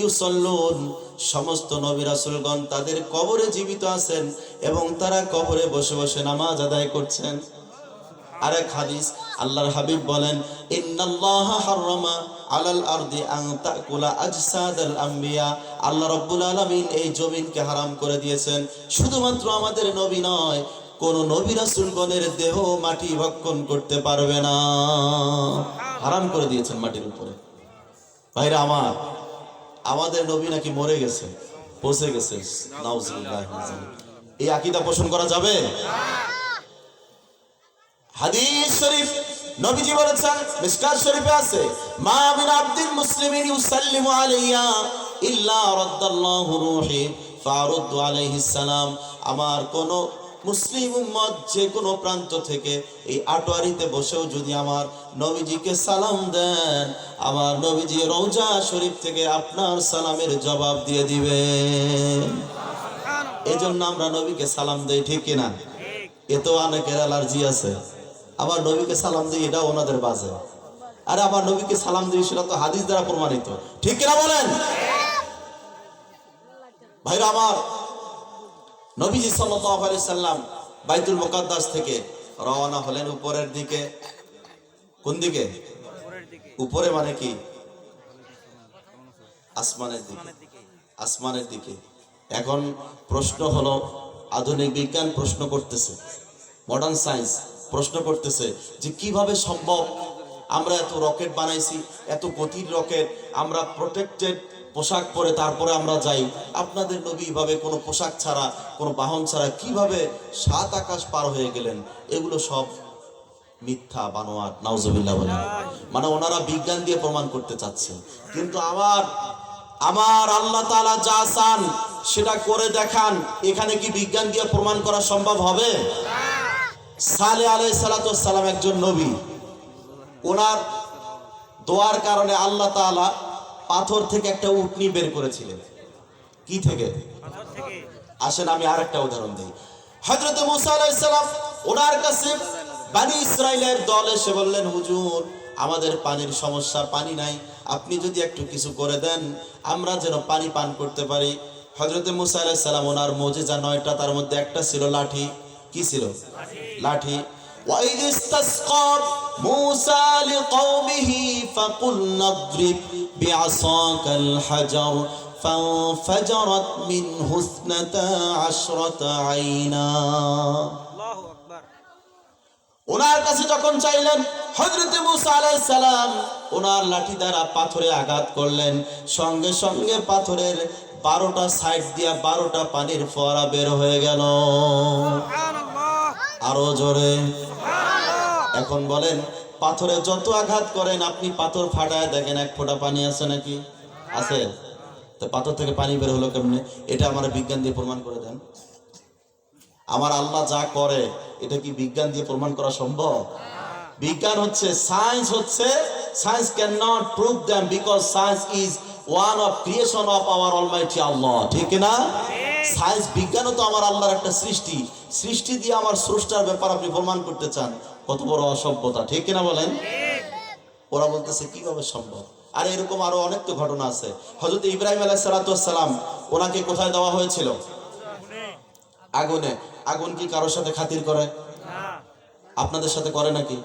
ইউসাল্লুন। সমস্ত নবী রাসূলগণ তাদের কবরে জীবিত আছেন এবং তারা কবরে বসে বসে নামাজ আদায় করছেন। আরেক হাদিস আল্লাহর হাবিব বলেন, ইন্নাল্লাহা হাররামা আলাল আরদি আন তাকুলা আজসাদাল আম্বিয়া। আল্লাহ রাব্বুল আলামিন এই জমিনকে হারাম করে দিয়েছেন। শুধুমাত্র আমাদের নবী নয়, কোন নবী রাসূলগণের দেহ মাটি ভক্ষণ করতে পারবে না। হারাম করে দিয়েছেন মাটির উপরে। ভাইরা আমার, আমাদের নবী নাকি মরে গেছে, পচে গেছে। নাউজুবিল্লাহ। এই আকীদা পোষণ করা যাবে? হাদিস শরীফ নবীজি বলেছেন, মিশকাত শরীফে আছে, মা মিন আবদিন মুসলিমিন ইউসাল্লিমু আলাইয়া ইল্লা রাদ্দাল্লাহু রূহি ফারুদ্দু আলাইহিস সালাম। আমার কোন মুসলিম উম্মত যে কোনো প্রান্ত থেকে এই আটোয়ারিতে বসেও যদি আমার নবীজিকে সালাম দেন, আমার নবীজি রওজা শরীফ থেকে আপনার সালামের জবাব দিয়ে দিবেন। এই জন্য আমরা নবীকে সালাম দেই, ঠিক কিনা? এতো অনেকের অ্যালার্জি আছে, আবার নবীকে সালাম দিই এটা ওনাদের বাজে। আরে আমার নবীকে সালাম দিই সেটা তো হাদিস দ্বারা প্রমাণিত, ঠিক কিনা বলেন? ভাইরা আমার, নবীজি সাল্লাল্লাহু আলাইহি সাল্লাম বাইতুল মুকাদ্দাস থেকে রওনা হলেন উপরের দিকে। কোন দিকে? উপরে মানে কি? আসমানের দিকে। আসমানের দিকে। এখন প্রশ্ন হলো, আধুনিক বিজ্ঞান প্রশ্ন করতেছে, মডার্ন সায়েন্স প্রশ্ন করতেছে যে কিভাবে সম্ভব, আমরা এত রকেট বানাইছি, এত গতির রকেট, আমরা প্রোটেক্টেড পোশাক পরে তারপরে আমরা যাই, আপনাদের নবী ভাবে কোনো পোশাক ছাড়া, কোনো বাহন ছাড়া কিভাবে 7 আকাশ পার হয়ে গেলেন? এগুলো সব মিথ্যা, বানোয়াট। নাউজুবিল্লাহ বলেন। মানে ওনারা বিজ্ঞান দিয়ে প্রমাণ করতে চাচ্ছে, কিন্তু আমার আল্লাহ তাআলা যা চান সেটা করে দেখান। এখানে কি বিজ্ঞান দিয়ে প্রমাণ করা সম্ভব হবে? সালেহ আলাইহিস সালাতু ওয়াস সালাম একজন নবী, ওনার দোয়ার কারণে আল্লাহ তাআলা পাথর থেকে একটা উটনি বের করেছিলেন। কি থেকে? আসেন আমি আরেকটা উদাহরণ দিই। হযরত মুসা আলাইহিস সালাম, ওনার কাছে বনি ইসরাইলের দল এসে বললেন, হুজুর আমাদের পানির সমস্যা, পানি নাই, আপনি যদি একটু কিছু করে দেন আমরা যেন পানি পান করতে পারি। হযরত মুসা আলাইহিস সালাম, ওনার মুজিজা 9টা, তার মধ্যে একটা ছিল লাঠি। কি ছিল? লাঠি। وَإِذِ اسْتَسْقَى مُوسَى لِقَوْمِهِ فَقُلْنَا اضْرِبْ بِعَصَاكَ الْحَجَرَ فَانفَجَرَتْ مِنْهُ 12 عَيْنًا। আল্লাহু আকবার। ওনার কাছে যখন চাইলেন, হযরত মুসা আলাইহিস সালাম ওনার লাঠি দ্বারা পাথরে আঘাত করলেন, সঙ্গে সঙ্গে পাথরের 12টা সাইড দিয়া 12টা পানির ফোয়ারা বের হয়ে গেল। সুবহানাল্লাহ। আরো জোরে। এখন বলেন, পাথরে যত আঘাত করেন আপনি পাথর ফাটায় দেখেন এক ফোঁটা পানি আছে নাকি? আছে? তো পাথর থেকে পানি বের হলো কেমনে? এটা আমার বিজ্ঞান দিয়ে প্রমাণ করে দেন। আমার আল্লাহ যা করে এটা কি বিজ্ঞান দিয়ে প্রমাণ করা সম্ভব? বিজ্ঞান হচ্ছে, science can not prove them because science is one of creation of our almighty Allah. ঠিক না? সায়েন্স, বিজ্ঞানও তো আমার আল্লাহর একটা সৃষ্টি দিয়ে আমার স্রষ্টার ব্যাপার আপনি প্রমাণ করতে চান, কত বড় অসভ্যতা। ঠিক কিনা বলেন? ওরা বলতেছে কিভাবে সম্ভব? আর এরকম আরো অনেক তো ঘটনা আছে। হযরত ইব্রাহিম আলাইহিস সালাম ওনাকে কোথায় দেওয়া হয়েছিল? আগুনে। আগুন কি কারোর সাথে খাতির করে? আপনাদের সাথে করে নাকি?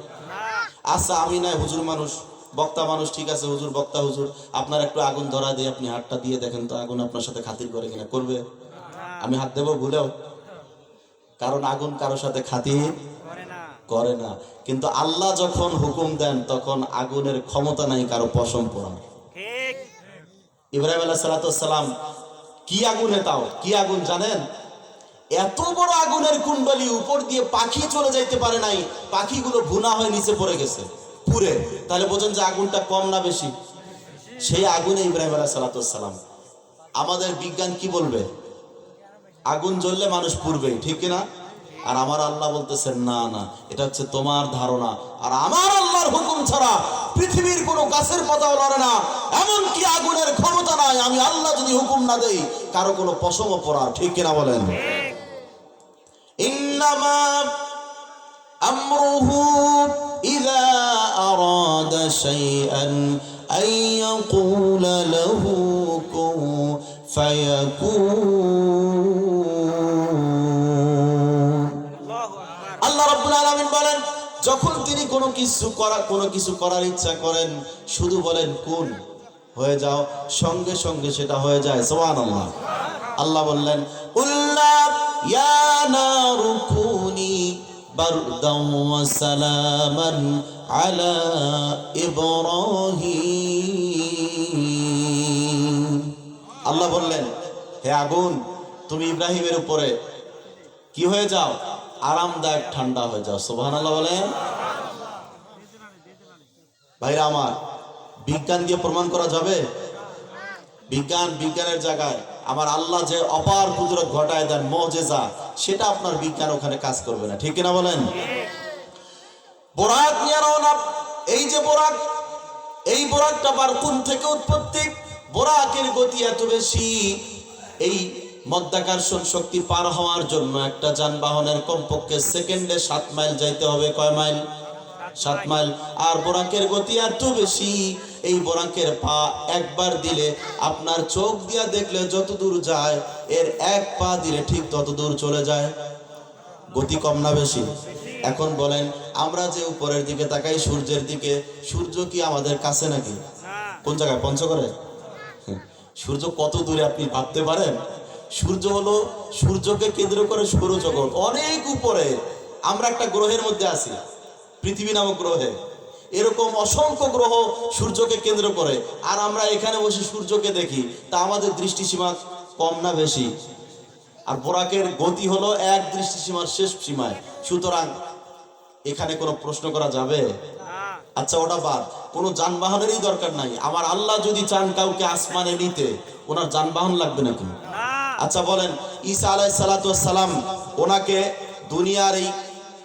আচ্ছা, আমি নাই হুজুর মানুষ, বক্তা মানুষ, ঠিক আছে হুজুর, বক্তা হুজুর, আপনার একটু আগুন ধরা দিয়ে আপনি হাতটা দিয়ে দেখেন তো আগুন আপনার সাথে খাতির করে কিনা। করবে? আমি হাত দেবো ভুলেও? কারণ আগুন কারোর সাথে খাতির করে না। কিন্তু আল্লাহ যখন হুকুম দেন তখন আগুনের ক্ষমতা নাই কারো পশম পোড়া। ইব্রাহিম আলাইহিস সালাম কি আগুনে, তাও কি আগুন জানেন? এত বড় আগুনের কুণ্ডলী, উপর দিয়ে পাখি চলে যাইতে পারে নাই, পাখিগুলো ভুনা হয়ে নিচে পড়ে গেছে পুড়ে। তাহলে বোঝেন যে আগুনটা কম না বেশি? সেই আগুনে ইব্রাহিম আলাইহিস সালাম। আমাদের বিজ্ঞান কি বলবে? আগুন জ্বললে মানুষ পুড়বেই, ঠিক কিনা? আর আমার আল্লাহ বলতেছেন না না, এটা হচ্ছে তোমার ধারণা। আর আমার আল্লাহর হুকুম ছাড়া পৃথিবীর কোনো গাছের পাতাও লড়ে না, এমনকি আগুনের ক্ষমতা নাই আমি আল্লাহ যদি হুকুম না দেই কারো কোনো পশমও পড়ার। ঠিক কিনা বলেন? ইন্নামা আমরুহু ইযা আরাদা শাইআন আন ইয়াকুলা লাহু কুন ফায়াকুন। আল্লাহ রাব্বুল আলামিন বলেন, যখন তিনি কোনো কিছু করার ইচ্ছা করেন শুধু বলেন কুন, হয়ে যাও, সঙ্গে সঙ্গে সেটা হয়ে যায়। সুবহানাল্লাহ। আল্লাহ বললেন, কুল্লা ইয়া নারু কুনি বারদান ওয়া সালামান আলা ইব্রাহিম। আল্লাহ বললেন, হে আগুন, তুমি ইব্রাহিমের উপরে কি হয়ে যাও? আরামদায়ক ঠান্ডা হয়ে যাও। সুবহানাল্লাহ বলেন। ভাইরা আমার, বিজ্ঞান দিয়ে প্রমাণ করা যাবে? বিজ্ঞানের জায়গায় আমার আল্লাহ যে অপার কুদরত ঘটায় দেন, মুজিজা, সেটা আপনার বিজ্ঞান ওখানে কাজ করবে না। ঠিক কিনা বলেন? বোরাক নিয়ে রওনা। এই যে বোরাক, এই বোরাকটা বারকুন থেকে উৎপত্তি। বোরাকের গতি এত বেশি, এই মধ্যাকর্ষণ শক্তি পার হওয়ার জন্য একটা যানবাহনের কমপক্ষে সেকেন্ডে 7 মাইল যাইতে হবে। কয় মাইল? 7 মাইল। আর বোরাকের গতি এত বেশি, এই বোরাকের পা একবার দিলে আপনার চোখ দিয়া দেখলে যত দূর যায়, এর এক পা দিলে ঠিক তত দূর চলে যায়। গতি কম না বেশি? এখন বলেন, আমরা যে উপরের দিকে তাকাই সূর্যের দিকে, সূর্য কি আমাদের কাছে নাকি? কোন জায়গায়? পঞ্চগড়ে? সূর্য কত দূরে আপনি ভাবতে পারেন? সূর্য হলো, সূর্যকে কেন্দ্র করে সৌরজগৎ অনেক উপরে। আমরা একটা গ্রহের মধ্যে আছি, পৃথিবী নামক গ্রহে। এরকম অসংখ্য গ্রহ সূর্যকে কেন্দ্র করে, আর আমরা এখানে বসে সূর্যকে দেখি। তা আমাদের দৃষ্টিসীমা কম না বেশি? আর বোরাকের গতি হলো এক দৃষ্টিসীমার শেষ সীমায়। সুতরাং এখানে কোনো প্রশ্ন করা যাবে? আচ্ছা, ওটা বাদ, কোনো যানবাহনেরই দরকার নাই। আমার আল্লাহ যদি চান কাউকে আসমানে নিতে, ওনার যানবাহন লাগবে নাকি? আচ্ছা বলেন, ঈসা আলাইহিস সালাম, ওনাকে দুনিয়ার এই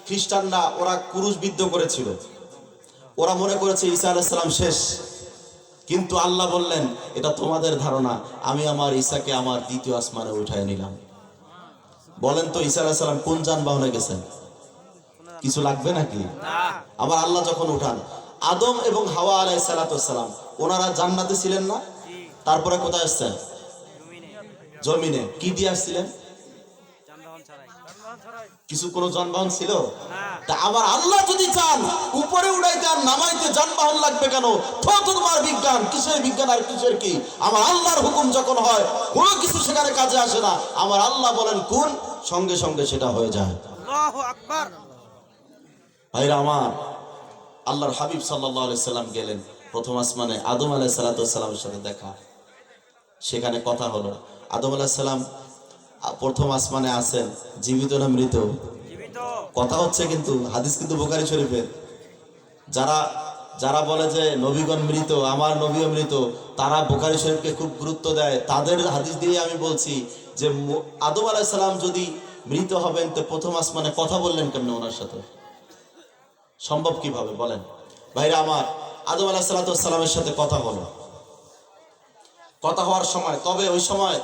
খ্রিস্টানরা ওরা ক্রুশবিদ্ধ করেছিল। ওরা মনে করেছে ঈসা আলাইহিস সালাম শেষ। কিন্তু আল্লাহ বললেন, এটা তোমাদের ধারণা, আমি আমার ঈসাকে আমার দ্বিতীয় আসমানে উঠায় নিলাম। বলেন তো ঈসা আলাইহিস সালাম কোন যানবাহনে গেছেন? কিছু লাগবে নাকি? আবার আল্লাহ যখন উঠান, আদম এবং হাওয়া আলাইহিস সালাম ওনারা জান্নাতে ছিলেন না? তারপরে কোথায় আসছেন? জমিনে। কি দিয়ে আসছিলেন? কিছু কোনো যানবাহন ছিল? তা আমার আল্লাহ যদি চান উপরে উড়াইতে আর নামাইতে যানবাহন লাগবে কেন? তোমার বিজ্ঞান কিসের বিজ্ঞান আর কিসের কি? আমার আল্লাহর হুকুম যখন হয় কোনো কিছু সেখানে কাজে আসে না। আমার আল্লাহ বলেন কোন, সঙ্গে সঙ্গে সেটা হয়ে যায়। আল্লাহু আকবার। ভাইরা আমার, আল্লাহর হাবিব সাল্লাল্লাহু আলাইহি সাল্লাম গেলেন প্রথম আসমানে, আদম আলাইহিস সালামের সাথে দেখা। সেখানে কথা হলো। আদম আলাইহিস সালাম প্রথম আসমানে আছেন, জীবিত না মৃত? কথা হচ্ছে, কিন্তু হাদিস কিন্তু বুখারী শরীফের। যারা যারা বলে যে নবীগণ মৃত, আমার নবীও মৃত, তারা বুখারী শরীফকে খুব গুরুত্ব দেয়। তাদের হাদিস দিয়ে আমি বলছি যে আদম আলাইহিস সালাম যদি মৃত হবেন তো প্রথম আসমানে কথা বললেন কেমনে ওনার সাথে? সম্ভব কিভাবে বলেন ভাইরা আমার? আদম আলাইহিস সালামের সাথে কথা হলো, কথা হওয়ার সময়, তবে ওই সময়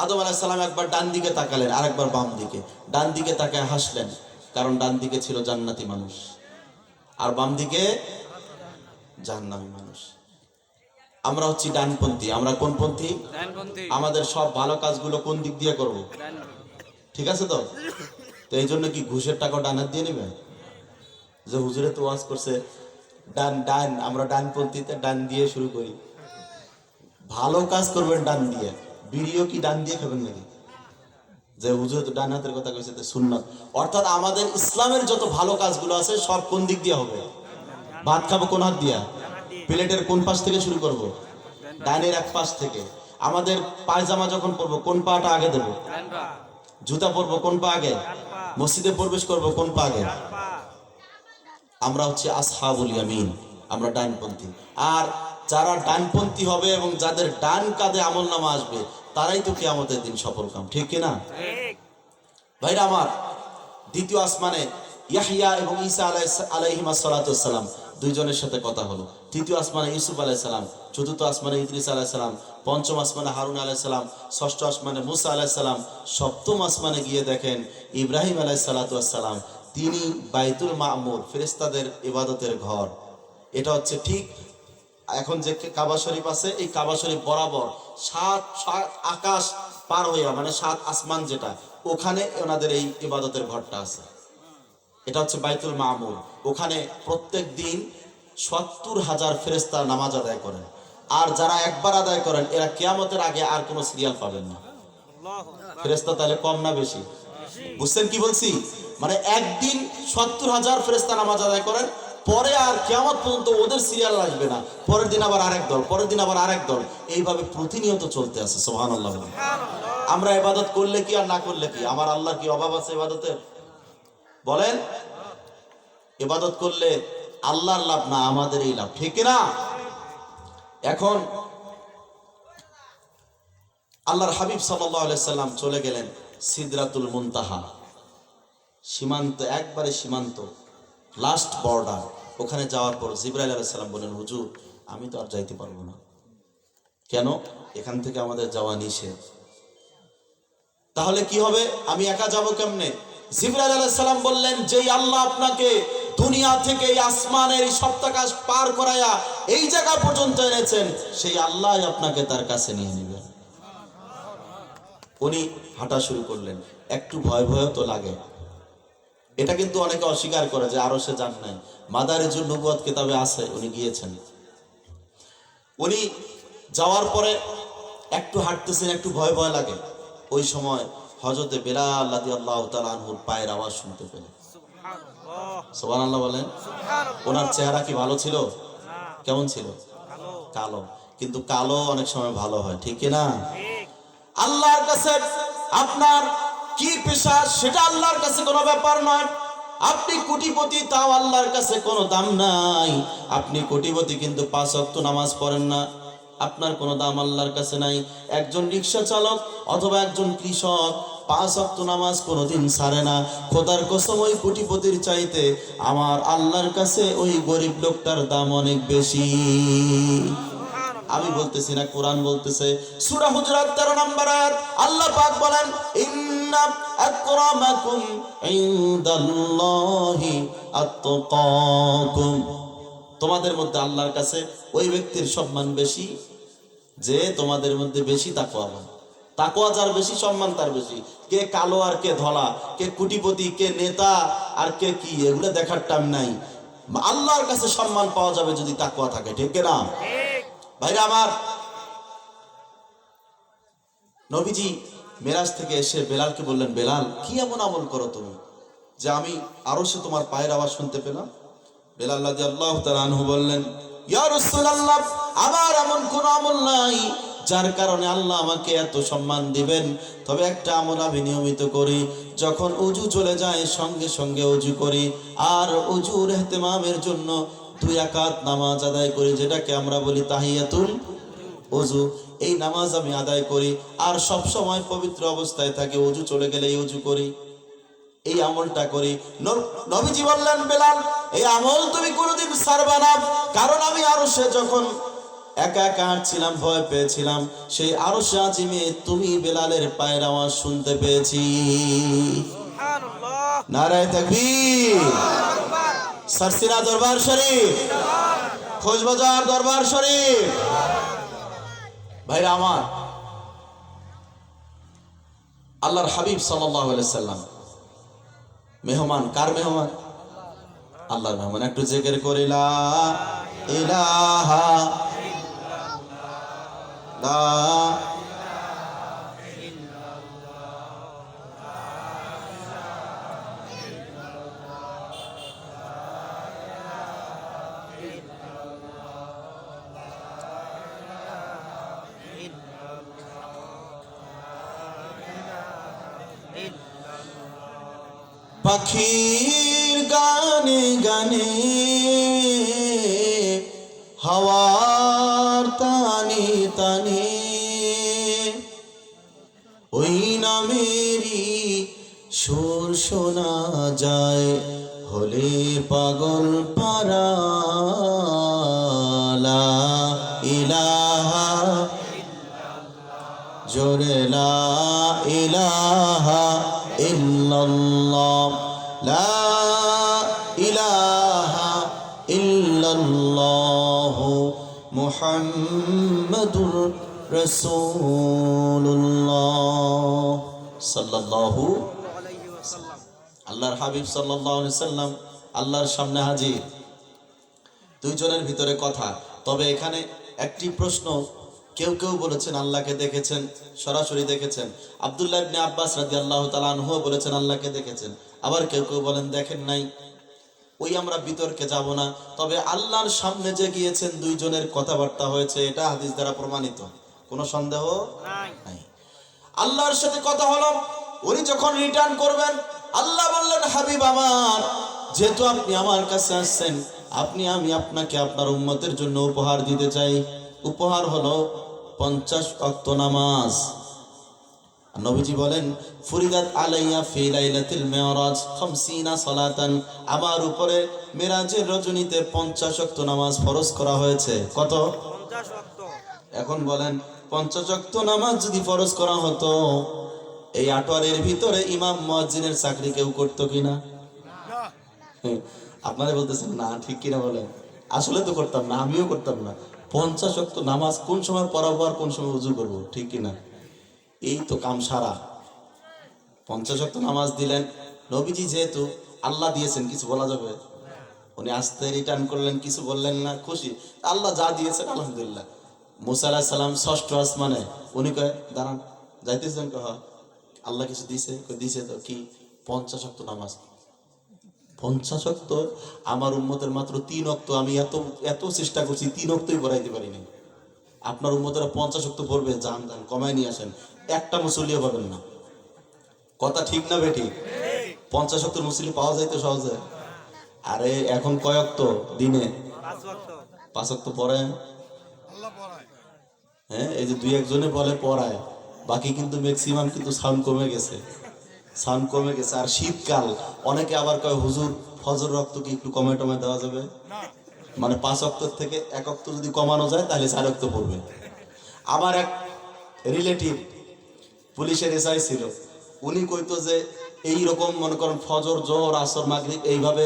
আদম আলাইহিস সালাম একবার ডান দিকে তাকালেন, আরেকবার বাম দিকে। ডান দিকে তাকায় হাসলেন, কারণ ডান দিকে ছিল জান্নাতি মানুষ, আর বাম দিকে জাহান্নামী মানুষ। আমরা হচ্ছি ডানপন্থী। আমরা কোন পন্থী? আমাদের সব ভালো কাজগুলো কোন দিক দিয়ে করব? ঠিক আছে তো? তো এই জন্য কি ঘুষের টাকা ডান হাত দিয়ে নেবেন? যে হুজুরে তো ওয়াজ করছে ডান ডান, আমরা ডানপন্থীতে ডান দিয়ে শুরু করি। ভালো কাজ করবেন ডান দিয়ে, বিড়িও কি ডান দিয়ে খাবেন নাকি? যে হুজুরে তো ডান হাতের কথা কইছে, তো সুন্নাত, অর্থাৎ আমাদের ইসলামের যত ভালো কাজগুলো আছে সব কোন দিক দিয়ে হবে? ভাত খাবো কোন হাত দিয়া? প্লেটের কোন পাশ থেকে শুরু করব? ডানের এক পাশ থেকে। আমাদের পায়জামা যখন পরবো কোন পাটা আগে দেব? জুতা পরবো কোন পা আগে? মসজিদে প্রবেশ করব কোন পা আগে? আমরা হচ্ছে আসহাবুল ইয়ামিন, আমরা ডানপন্থী। আর যারা ডানপন্থী হবে এবং যাদের ডান কাঁধে আমলনামা আসবে তারাই তো কিয়ামতের দিন সফল কাম, ঠিক কিনা ভাইরা আমার? দ্বিতীয় আসমানে ইয়াহইয়া এবং ঈসা আলাইহিস সালাম দুইজনের সাথে কথা হলো। তৃতীয় আসমানে ইউসুফ আলাইহিস সালাম, চতুর্থ আসমানে ইদ্রিস আলাইহিস সালাম, পঞ্চম আসমানে হারুন আলাইহিস সালাম, ষষ্ঠ আসমানে মুসা আলাইহিস সালাম, সপ্তম আসমানে গিয়ে দেখেন ইব্রাহিম আলাইহিস সালাম। তিনি বাইতুল মামুর, ফেরেশতাদের ইবাদতের ঘর। এটা হচ্ছে ঠিক এখন যে কাবা শরীফ আছে, এই কাবা শরীফ বরাবর সাত আকাশ পার হইয়া, মানে সাত আসমান যেটা, ওখানে ওনাদের এই ইবাদতের ঘরটা আছে। এটা হচ্ছে বাইতুল মামুর। ওখানে প্রত্যেক দিন ৭০,০০০ ফেরেশতা নামাজ আদায় করেন। আর যারা একবার আদায় করেন এরা কিয়ামতের আগে আর কোনো সিরিয়াল পাবেন না। ফেরেশতা তাহলে কম না বেশি? বুঝছেন কি বলছি? মানে একদিন ৭০,০০০ ফেরেশতা নামাজ আদায় করেন, পরে আর কিয়ামত পর্যন্ত ওদের সিরিয়াল আসবে না। পরের দিন আবার আরেক দল, পরের দিন আবার আরেক দল, এইভাবে প্রতিনিয়ত চলতে আছে। সুবহানাল্লাহ। আমরা ইবাদত করলে কি আর না করলে কি, আমার আল্লাহর কি অভাব আছে ইবাদতের? বলেন, ইবাদত করলে আল্লাহর লাভ না, আমাদেরই লাভ, ঠিক না? এখন আল্লাহর হাবিব সাল্লাল্লাহু আলাইহি সাল্লাম চলে গেলেন সিদরাতুল মুনতাহা, সীমান্ত, একবারে সীমান্ত, লাস্ট বর্ডার। ওখানে যাওয়ার পর জিবরাইল আলাইহিস সালাম বলেন, হুজুর আমি তো আর যাইতে পারবো না। কেন? এখান থেকে আমাদের যাওয়া নিষেধ। তাহলে কি হবে? আমি একা যাব কেমনে? জিবরাইল আলাইহিস সালাম বললেন, যেই আল্লাহ আপনাকে দুনিয়া থেকে এই আসমানের এই সপ্তাকাশ পার করায়া এই জায়গা পর্যন্ত এনেছেন, সেই আল্লাহ আপনাকে তার কাছে নিয়ে নেবেন। উনি হাঁটা শুরু করলেন। একটু ভয় ভয় তো লাগে। এটা কিন্তু অনেকে অস্বীকার করে যে আরো সে যান নাই। মাদারিজুন নবুওয়াত কিতাবে আছে উনি গিয়েছেন। উনি যাওয়ার পরে একটু হাঁটতেছেন, একটু ভয় ভয় লাগে। ওই সময় হযরতে বেলাল রাদিয়াল্লাহু তাআলা আনহুর পায়ের আওয়াজ শুনতে পেলেন। সুবহানাল্লাহ বলেন। ওনার চেহারা কি ভালো ছিল? কেমন ছিল? কালো। কিন্তু কালো অনেক সময় ভালো হয়, ঠিক না? আল্লাহর কাছে আপনার কি পেশা সেটা আল্লাহর কাছে কোনো ব্যাপার নয়। আপনি কোটিপতি, তাও আল্লাহর কাছে কোনো দাম নাই। আপনি কোটিপতি কিন্তু ৫ ওয়াক্ত নামাজ পড়েন না, আপনার কোনো দাম আল্লাহর কাছে নাই। একজন রিকশা চালক অথবা একজন কৃষক ৫ ওয়াক্ত নামাজ কোনোদিন ছাড়ে না। খোদার কসম, ওই কোটিপতির চাইতে আমার আল্লাহর কাছে ওই গরিব লোকটার দাম অনেক বেশি। আমি বলতেছি না, কোরআন বলতেছে। সূরা হুজুরাত ১৩ নম্বর আয়াত, আল্লাহ পাক বলেন, ইন্না আকরামাকুম ইনদাল্লাহি আত্তাকাকুম। তোমাদের মধ্যে আল্লাহর কাছে ওই ব্যক্তির সম্মান বেশি যে তোমাদের মধ্যে বেশি তাকওয়াবান। তাকওয়া যার বেশি, সম্মান তার বেশি। কে কালো আর কে ধলা, কে কোটিপতি, কে নেতা আর কে কি, এগুলো দেখার টাইম নাই। আল্লাহর কাছে সম্মান পাওয়া যাবে যদি তাকওয়া থাকে, ঠিক না ভাইরা আমার? নবীজি মেরাজ থেকে এসে বেলালকে বললেন, বেলাল কি এমন আমল করো তুমি যে আমি আরো সে তোমার পায়ের আওয়াজ শুনতে পেলাম? বেলাল রাদিয়াল্লাহু তাআলা আনহু বললেন, ইয়া রাসূলুল্লাহ, আমার এমন কোন আমল নাই যার কারণে আল্লাহ আমাকে এত সম্মান দিবেন। তবে একটা আমল আমি নিয়মিত করি, যখন ওযু চলে যায় সঙ্গে সঙ্গে ওযু করি, আর ওযুর ইহতিমামের জন্য 2 রাকাত নামাজ আদায় করি, যেটাকে আমরা বলি তাহিয়াতুল ওযু। এই নামাজ আমি আদায় করি, আর সব সময় পবিত্র অবস্থায় থাকি। ওযু চলে গেলে এই ওযু করি, এই আমলটা করি। নবীজি বললেন, বেলাল এই আমল তুমি কোনোদিন ছাড়বা না, কারণ আমি আরশে যখন একা একা ছিলাম, ভয় পেয়েছিলাম, সেই আরশে আজিমে তুমি বেলালের পায়ের আওয়াজ শুনতে পেয়েছি। সুবহানাল্লাহ, নারায়ে তাকবীর। সারসিনা দরবার শরীফ, খোঁজবাজার দরবার শরীফ। ভাইরা আমার, আল্লাহর হাবিব সাল্লাল্লাহু আলাইহি সাল্লাম মেহমান। কার মেহমান? আল্লাহর মেহমান। একটু জিকির করি লা ইলাহা লা পাখির গানে গানে হাওয়ার তানে তানে ওই নামেরই সুর শোনা যায়, হলে পাগল পারা। লা ইলাহা, জোরে লা ইলাহা ইল্লাল্লাহ, লা ইলাহা ইল্লাল্লাহ মুহাম্মাদুর রাসূলুল্লাহ সাল্লাল্লাহু আলাইহি ওয়াসাল্লাম। আল্লাহর হাবিব সাল্লাল্লাহু আলাইহি সাল্লাম আল্লাহর সামনে হাজির। দুইজনের ভিতরে কথা। তবে এখানে একটি প্রশ্ন, কেউ কেউ বলেছেন আল্লাহকে দেখেছেন, সরাসরি দেখেছেন। আব্দুল্লাহ ইবনে আব্বাস রাদিয়াল্লাহু তাআলা আনহু বলেছেন আল্লাহকে দেখেছেন। আবার কেউ কেউ বলেন দেখেন নাই। ওই আমরা বিতর্কে যাব না। তবে আল্লাহর সামনে যে গিয়েছেন, দুইজনের কথাবার্তা হয়েছে, এটা হাদিস দ্বারা প্রমাণিত, কোনো সন্দেহ নাই। আল্লাহর সাথে কথা হলো। উনি যখন রিটার্ন করবেন, আল্লাহ বললেন, হাবিব আমার, যেহেতু আপনি আমার কাছে আসছেন, আমি আপনাকে আপনার উম্মতের জন্য উপহার দিতে চাই। উপহার হলো 50 ওয়াক্ত নামাজ। নবীজি বলেন, ফুরিদাত আলাইয়া ফি লাইলাতিল মিরাজ 50 সালাতান, আমার উপরে মিরাজের রজনীতে 50 ওয়াক্ত নামাজ ফরজ করা হয়েছে। কত? 50 ওয়াক্ত। এখন বলেন, 50 ওয়াক্ত নামাজ যদি ফরজ করা হতো, এই আটোয়ারের ভিতরে ইমাম মুয়াজ্জিনের চাকরি কেউ করতো কিনা? আপনারা বলতেছেন না, ঠিক কিনা বলেন? আসলে তো করতাম না, আমিও করতাম না। 50 ওয়াক্ত নামাজ কোন সময় পড়াবো আর কোন সময় ওযু করবো, ঠিক কিনা? এই তো কাম সারা। 50 ওয়াক্ত নামাজ দিলেন। নবীজি যেহেতু আল্লাহ দিয়েছেন, কিছু বলা যাবে? উনি আস্তে রিটার্ন করলেন, কিছু বললেন না, খুশি। আল্লাহ যা দিয়েছেন আলহামদুলিল্লাহ। মুসা আলাইহিস সালাম 6ষ্ঠ আসমানে, উনি কয় দাঁড়ান, যাইতেছেন? কয় আল্লাহ কিছু দিয়েছে? দিয়েছে। তো কি? 50 ওয়াক্ত নামাজ। 50 ওয়াক্ত? আমার উম্মতের মাত্র 3 ওয়াক্ত। আমি এত চেষ্টা করছি, 3 ওয়াক্তই পড়াইতে পারিনি। আপনার উম্মতেরা 50 ওয়াক্ত পড়বে, জান কমায় নিয়ে আসেন, একটা মুসল্লিও পাবেন না। কথা ঠিক না বেটি? 50 ওয়াক্ত মুসল্লি পাওয়া যায় তো সহজে? আরে এখন কয় ওয়াক্ত দিনে? 5 ওয়াক্ত পড়েন। হ্যাঁ, এই যে 2-1 জনে বলে পড়ায়, বাকি কিন্তু ম্যাক্সিমাম কিন্তু সাউন্ড কমে গেছে, সাউন্ড কমে গেছে। আর শীতকাল, অনেকে আবার কয় হুজুর ফজর রক্ত কি একটু কমে টমে দেওয়া যাবে? মানে 5 ওয়াক্ত থেকে 1 ওয়াক্ত যদি কমানো যায়, তাহলে 4 ওয়াক্ত পড়বে। আমার এক রিলেটিভ পুলিশের এসআই ছিল, উনি কইতো যে এইরকম মনে করেন ফজর, জোহর, আসর, মাগরিব এইভাবে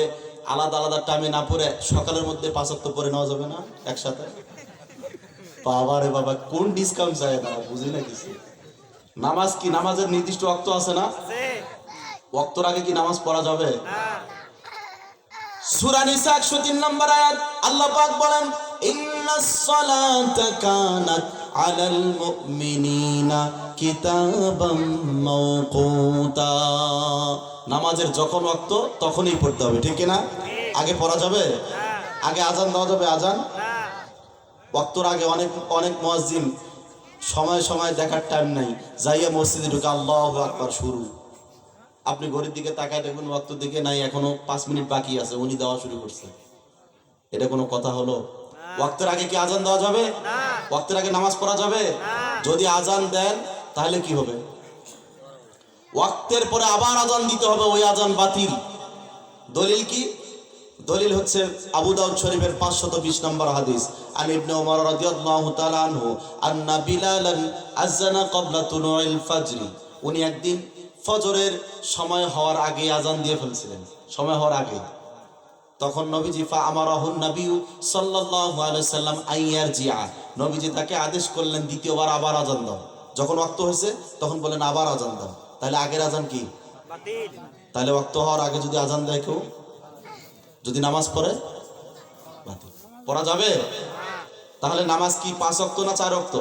আলাদা আলাদা টাইমে না পড়ে সকালের মধ্যে 5 ওয়াক্ত পড়ে নেওয়া যাবে না একসাথে? বাবা রে বাবা, কোন ডিসকাউন্ট চায় তারা, বুঝি না কিছু। নামাজ কি নামাজের নির্দিষ্ট ওয়াক্ত আছে না? ওয়াক্তর আগে কি নামাজ পড়া যাবে? সূরা নিসা 103 নম্বর আয়াত, আল্লাহ পাক বলেন, ইন্নাস সালাতা কানাত আলাল মুমিনিনা কিতাবাম মাওকুতা। নামাজের যখন ওয়াক্ত তখনই পড়তে হবে, ঠিক না? আগে পড়া যাবে? আগে আজান দেওয়া যাবে? আজান ওয়াক্তর আগে অনেক মুয়াজ্জিন সময় সময় দেখার টাইম নাই, যাইয়া মসজিদে ঢুকে আল্লাহু আকবার শুরু। আপনি ঘড়ির দিকে তাকায় দেখবেন ওয়াক্তর দিকে নাই, এখনো 5 মিনিট বাকি আছে, উনি দেওয়া শুরু করছে। এটা কোনো কথা হলো? ওয়াক্তের আগে কি আজান দেওয়া যাবে? ওয়াক্তের আগে নামাজ পড়া যাবে? যদি আজান দেন তাহলে কি হবে? ওয়াক্তের পরে আবার আজান দিতে হবে, ওই আজান বাতিল। দলিল কি? দলিল হচ্ছে আবু দাউদ শরীফের 520 নম্বর হাদিস, আন ইবনে ওমর রাদিয়াল্লাহু তাআলা আনহু আন্না বিলালান আযানা ক্বাবলা তুলুইল ফাজর। উনি একদিন ফজরের সময় হওয়ার আগে আজান দিয়ে ফেলছিলেন, সময় হওয়ার আগে। তখন নবীজি আমারাহুন নবী সাল্লাল্লাহু আলাইহি সাল্লাম আইয়ারজিআ, নবীজি তাকে আদেশ করলেন দ্বিতীয়বার আবার আজান দাও। যখন ওয়াক্ত হয়েছে তখন বলেন আবার আজান দাও। তাহলে আগের আজান কি বাতিল? তাহলে ওয়াক্ত হওয়ার আগে যদি আজান দেয় কেউ, যদি নামাজ পড়ে, বাতিল। পড়া যাবে? তাহলে নামাজ কি 5 ওয়াক্ত না 4 ওয়াক্ত?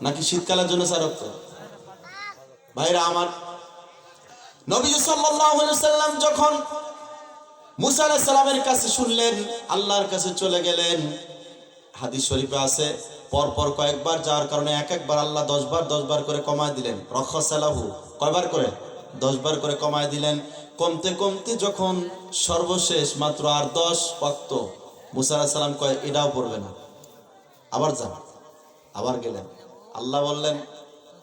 নাকি শীতকালের জন্য 4 ওয়াক্ত? ভাইরা আমার, নবী সাল্লাল্লাহু আলাইহি সাল্লাম যখন মুসা আলাইহিস সালামের কাছে শুনলেন, আল্লাহর কাছে চলে গেলেন। হাদিস শরীফে আছে পরপর কয়েকবার যাওয়ার কারণে এক একবার আল্লাহ 10 বার করে কমায় দিলেন। রক্ষসালাহু কয়বার করে? 10 বার করে কমায় দিলেন। কমতে কমতে যখন সর্বশেষ মাত্র আর 10 ওয়াক্ত, মুসা আলাইহিস সালাম কয় এটাও পড়বে না, আবার যান। আবার গেলেন, আল্লাহ বললেন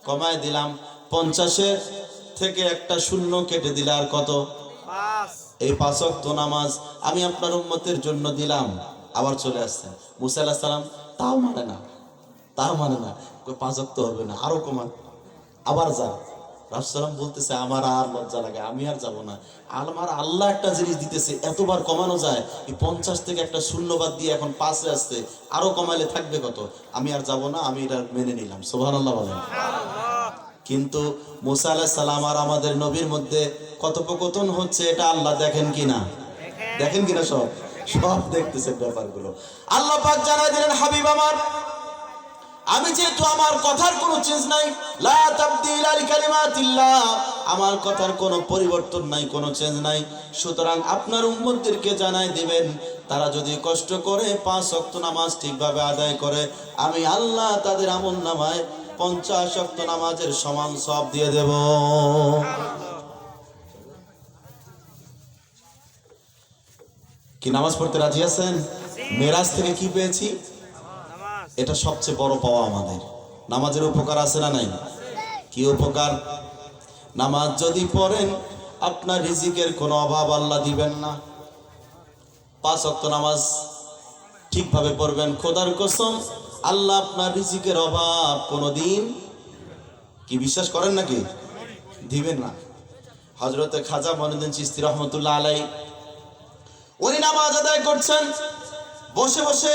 কমায় দিলাম 50 থেকে একটা শূন্য কেটে দিলে আর কত? 5। এই 5 ওয়াক্ত নামাজ আমি আপনার উম্মতের জন্য দিলাম। আবার চলে আসছেন। মুসা আলাইহিস সালাম তাও মানে না, 5 ওয়াক্ত হবে না, আরো কমান। আবার যান। রাসূলুল্লাহ বলতেছে আমার আর লজ্জা লাগে, আমি আর যাব না। আমার আল্লাহ একটা জিনিস দিতেছে, এতবার কমানো যায়? এই 50 থেকে একটা শূন্য বাদ দিয়ে এখন 5 এ আসছে, আরো কমাইলে থাকবে কত? আমি আর যাব না, আমি এটা মেনে নিলাম। সুবহানাল্লাহ বলেন। কিন্তু মুসা আলাইহিস সালাম আর আমাদের নবীর মধ্যে কথোপকথন হচ্ছে, এটা আল্লাহ দেখেন কিনা? দেখেন কিনা? সব দেখতেছেন ব্যাপারগুলো। আল্লাহ পাক জানাই দিলেন, হাবিব আমার, আমি যেহেতু আমার কথার কোনো চেঞ্জ নাই, লা তাবদীলা লিকালিমাতিল্লাহ, আমার কথার কোনো পরিবর্তন নাই, কোনো চেঞ্জ নাই, সুতরাং আপনার উম্মতদেরকে জানাই দিবেন, তারা যদি কষ্ট করে 5 ওয়াক্ত নামাজ ঠিকভাবে আদায় করে, আমি আল্লাহ তাদের আমলনামায় 50 ওয়াক্ত নামাজের সমান সওয়াব দিয়ে দেব। কি নামাজ পড়তে রাজি আছেন? মেরাজ থেকে কি পেয়েছি? এটা সবচেয়ে বড় পাওয়া আমাদের। নামাজের উপকার আছে না নাই? কি উপকার? নামাজ যদি পড়েন আপনার রিজিকের কোনো অভাব আল্লাহ দিবেন না। 5 ওয়াক্ত নামাজ ঠিকভাবে পড়বেন, খোদার কসম আল্লাহ আপনার রিজিকের অভাব কোনোদিন, কি বিশ্বাস করেন নাকি, দিবেন না। হযরতে খাজা মঈনুদ্দিন চিশতি রহমাতুল্লাহ আলাইহি উনি নামাজ আদায় করছেন, বসে বসে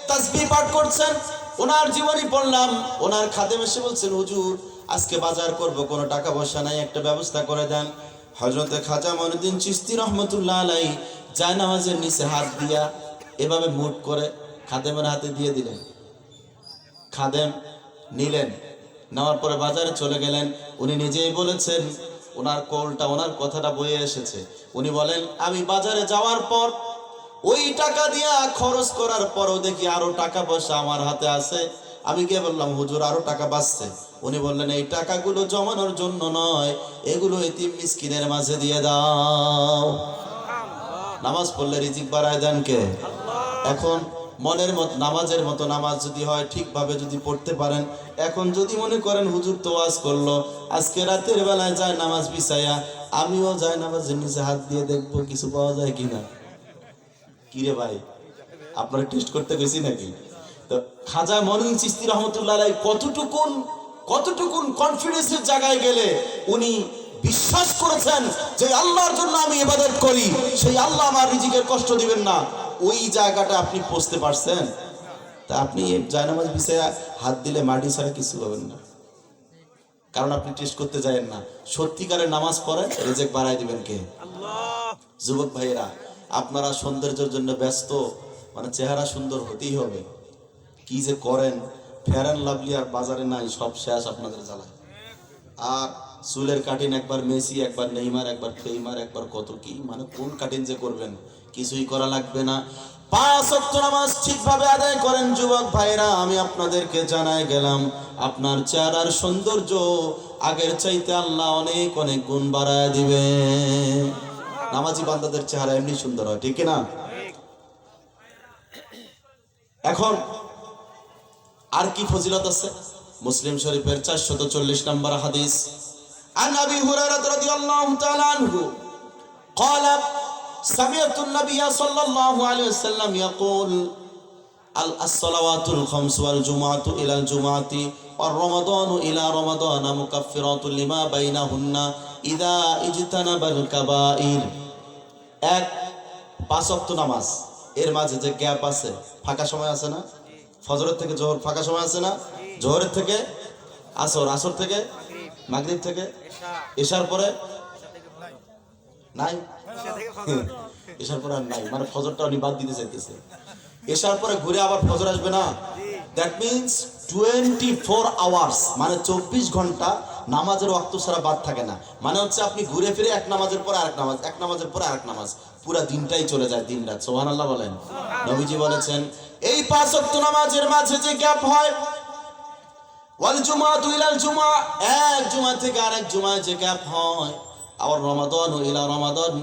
তাসবিহ পাঠ করছেন। ওনার জীবনী পড়লাম, ওনার খাদেম এসে বলছেন, হুজুর আজকে বাজার করব, কোনো টাকা পয়সা নাই, একটা ব্যবস্থা করে দেন। হযরতে খাজা মঈনুদ্দিন চিশতি রহমাতুল্লাহ আলাইহি জায়নামাজের নিচে হাত দিয়া এভাবে মুঠ করে খাদেমের হাতে দিয়ে দিলেন। খাদেম নিলেন, নেওয়ার পরে বাজারে চলে গেলেন। উনি নিজেই বলেছেন, ওনার কোলটা, ওনার কথাটা বয়ে এসেছে। উনি বলেন, আমি বাজারে যাওয়ার পর ওই টাকা দিয়া খরচ করার পরও দেখি আরো টাকা পয়সা আমার হাতে আছে। আমি গিয়ে বললাম, হুজুর আরো টাকা বাঁচছে। উনি বললেন, এই টাকাগুলো জমানোর জন্য নয়, এগুলো এতিম মিসকিনের মাঝে দিয়ে দাও। নামাজ পড়লে রিজিক বাড়ায় দেন কে? এখন মনের মত নামাজের মতো নামাজ যদি হয়, ঠিকভাবে যদি পড়তে পারেন, এখন যদি মনে করেন হুজুর তো ওয়াজ করলো, আজকে রাতের বেলায় যায় নামাজ বিছাইয়া আমিও যাই নামাজের নিচে হাত দিয়ে দেখবো কিছু পাওয়া যায় কিনা। কিরে ভাই, আপনারা টেস্ট করতে গেছি নাকি? তো খাজা মঈনুদ্দিন চিশতি রহমাতুল্লাহ আলাইহি কতটুকুন কনফিডেন্সের জায়গায় গেলে উনি বিশ্বাস করেছেন যে আল্লাহর জন্য আমি ইবাদত করি, সেই আল্লাহ আমার রিজিকের কষ্ট দিবেন না। ওই জায়গাটা আপনি পৌঁছতে পারছেন? তা আপনি জায়নামাজ বিছায়া হাত দিলে মাটি ছাড়া কিছু পাবেন না, কারণ আপনি টেস্ট করতে যায়েন না। সত্যিকারের নামাজ পড়েন, রিজিক বাড়ায় দিবেন কে? আল্লাহ। যুবক ভাইয়েরা, আপনারা সৌন্দর্যের জন্য ব্যস্ত, মানে চেহারা সুন্দর হতেই হবে, কি যে করেন, ফেয়ার অ্যান্ড লাভলি আর বাজারে নাই, সব শেষ আপনাদের জ্বালায়। আর চুলের কাটিং একবার মেসি, একবার নেইমার, একবার ফেইমার, একবার কত কি, মানে কোন কাটিং যে করবেন, কিছুই করা লাগবে না। 5 ওয়াক্ত নামাজ ঠিকভাবে আদায় করেন যুবক ভাইরা, আমি আপনাদেরকে জানাই গেলাম, আপনার চেহারার সৌন্দর্য আগের চাইতে আল্লাহ অনেক অনেক গুণ বাড়ায় দিবে। নামাজি বান্দাদের চেহারা এমনি সুন্দর হয়, ঠিক না? এখন আর কি ফজিলত আছে? মুসলিম শরীফের 440 নম্বর হাদিস, আন আবি হুরায়রা রাদিয়াল্লাহু তাআলা আনহু قال سمعت النبي صلى الله عليه وسلم يقول الصلوات الخمس والجمعة إلى الجمعة والرمضان إلى رمضان مكفرات لما بينهن إذا اجتنب الكبائر। এক পাঁচ ওয়াক্ত নামাজ এর মাঝে যে গ্যাপ আছে, ফাঁকা সময় আছে না, ফজরের থেকে জোহর ফাঁকা সময় আছে না, জোহরের থেকে আসর, আসর থেকে মাগরিব থেকে এশার পরে নাই, এশার পরে আর নাই, মানে ফজরটা উনি বাদ দিতে চাইতেছে। এশার পরে ঘুরে আবার ফজর আসবে না, দ্যাট মিনস 24 আওয়ার্স, মানে 24 ঘন্টা নামাজের ওয়াক্ত ছাড়া বাদ থাকে না। মানে হচ্ছে আপনি ঘুরে ফিরে এক নামাজের পরে আরেক নামাজ, এক নামাজের পরে আরেক নামাজ, পুরা দিনটাই চলে যায়, দিন রাত। সুবহানাল্লাহ বলেন। নবীজি বলেছেন এই 5 ওয়াক্ত নামাজের মাঝে যে গ্যাপ হয়, ওয়াল জুমাতু ইলাল জুমা, এক জুমা থেকে আরেক জুমায় যে গ্যাপ হয়, আর রমাদান ইলা রমাদান,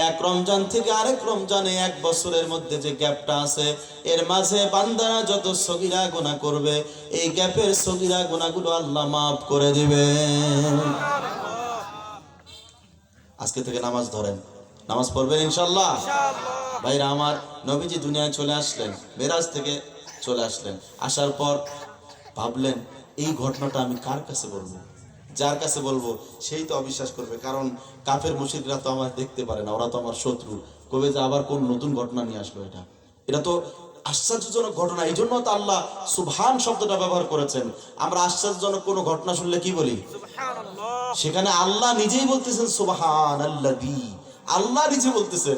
এক রমজান থেকে আরেক রমজানে এক বছরের মধ্যে যে গ্যাপটা আছে, এর মাঝে বান্দারা যত সগীরা গুনাহ করবে, এই গ্যাপের সগীরা গুনাহগুলো আল্লাহ মাফ করে দিবেন। আজকে থেকে নামাজ ধরেন, নামাজ পড়বেন ইনশাআল্লাহ। ভাইরা আমার, নবীজি দুনিয়ায় চলে আসলেন, মেরাজ থেকে চলে আসলেন, আসার পর ভাবলেন এই ঘটনাটা আমি কার কাছে বলবো? যার কাছে বলবো সেই তো অবিশ্বাস করবে, কারণ কাফের মুশরিকরা তো আমার দেখতে পারে না, ওরা তো আমার শত্রু, কবে যে আবার কোন নতুন ঘটনা নিয়ে আসলো, এটা তো আশ্চর্যজনক ঘটনা। এই জন্য তো আল্লাহ সুবহান শব্দটা ব্যবহার করেছেন। আমরা আশ্চর্যজনক কোনো ঘটনা শুনলে কি বলি? সেখানে আল্লাহ নিজেই বলতেছেন সুবহানাল্লাযী, আল্লাহ নিজে বলতেছেন।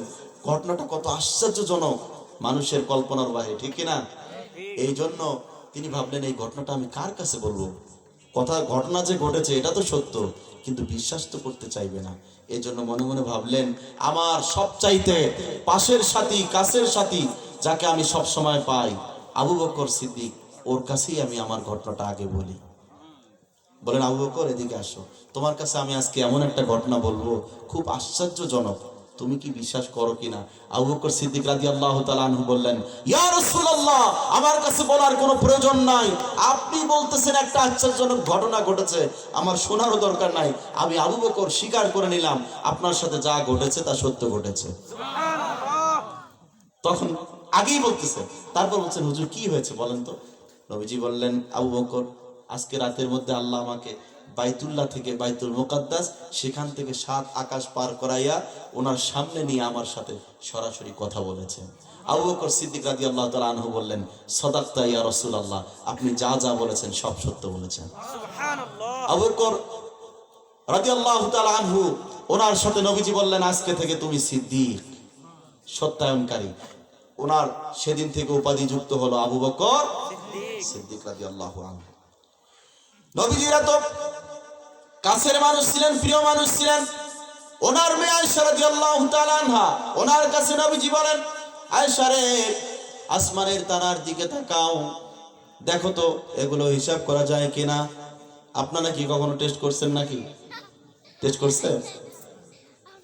ঘটনাটা কত আশ্চর্যজনক, মানুষের কল্পনার বাইরে, ঠিক কিনা? এই জন্য তিনি ভাবলেন এই ঘটনাটা আমি কার কাছে বলবো? ঘটনা যে ঘটেছে এটা তো সত্য, কিন্তু বিশ্বাস তো করতে চাইবে না। এই জন্য মনে মনে ভাবলেন আমার সবচাইতে পাশের সাথী, কাছের সাথী, যাকে আমি সব সময় পাই, আবু বকর সিদ্দিক, ওর কাছেই আমি আমার ঘটনাটা আগে বলি। বলেন আবু বকর এদিকে আসো, তোমার কাছে আমি আজকে এমন একটা ঘটনা বলবো খুব আশ্চর্যজনক, তুমি কি বিশ্বাস করো কিনা? আবু বকর সিদ্দিক রাদিয়াল্লাহু তাআলা আনহু বললেন, ইয়া রাসূলুল্লাহ, আমার কাছে বলার কোনো প্রয়োজন নাই, আপনি বলতেছেন একটা আশ্চর্যজনক ঘটনা ঘটেছে, আমার শোনারও দরকার নাই। আমি আবু বকর স্বীকার করে নিলাম আপনার সাথে যা ঘটেছে তা সত্য ঘটেছে। সুবহানাল্লাহ। তখন আগেই বলতেছে, তারপর বলছেন হুজুর কি হয়েছে বলেন তো। নবীজি বললেন, আবু বকর, আজকে রাতের মধ্যে আল্লাহ আমাকে বাইতুল্লাহ থেকে বাইতুল মুকাদ্দাস, সেখান থেকে 7 আকাশ পার করাইয়া ওনার সামনে নিয়ে আমার সাথে সরাসরি কথা বলেছেন। আবু বকর সিদ্দিক রাদিয়াল্লাহু তাআলা আনহু বললেন, সাদাকতা ইয়া রাসূলুল্লাহ, আপনি যা যা বলেছেন সব সত্য বলেছেন। সুবহানাল্লাহ। আবু বকর রাদিয়াল্লাহু তাআলা আনহু, ওনার সাথে নবীজি বললেন, আজকে থেকে তুমি সিদ্দিক, সত্যায়নকারী। ওনার সেদিন থেকে উপাধি যুক্ত হলো আবু বকর সিদ্দিক রাদিয়াল্লাহু আনহু। নবীজিরা তো কাছের মানুষ ছিলেন, প্রিয় মানুষ ছিলেন। ওনার মেয়ে আয়েশা রাদিয়াল্লাহু তাআলা আনহা, ওনার কাছে নবীজি বলেন, আয়েশা রে, আসমানের তারার দিকে তাকাও, দেখো তো এগুলো হিসাব করা যায় কিনা। আপনারা কি কখনো টেস্ট করছেন নাকি? টেস্ট করছেন?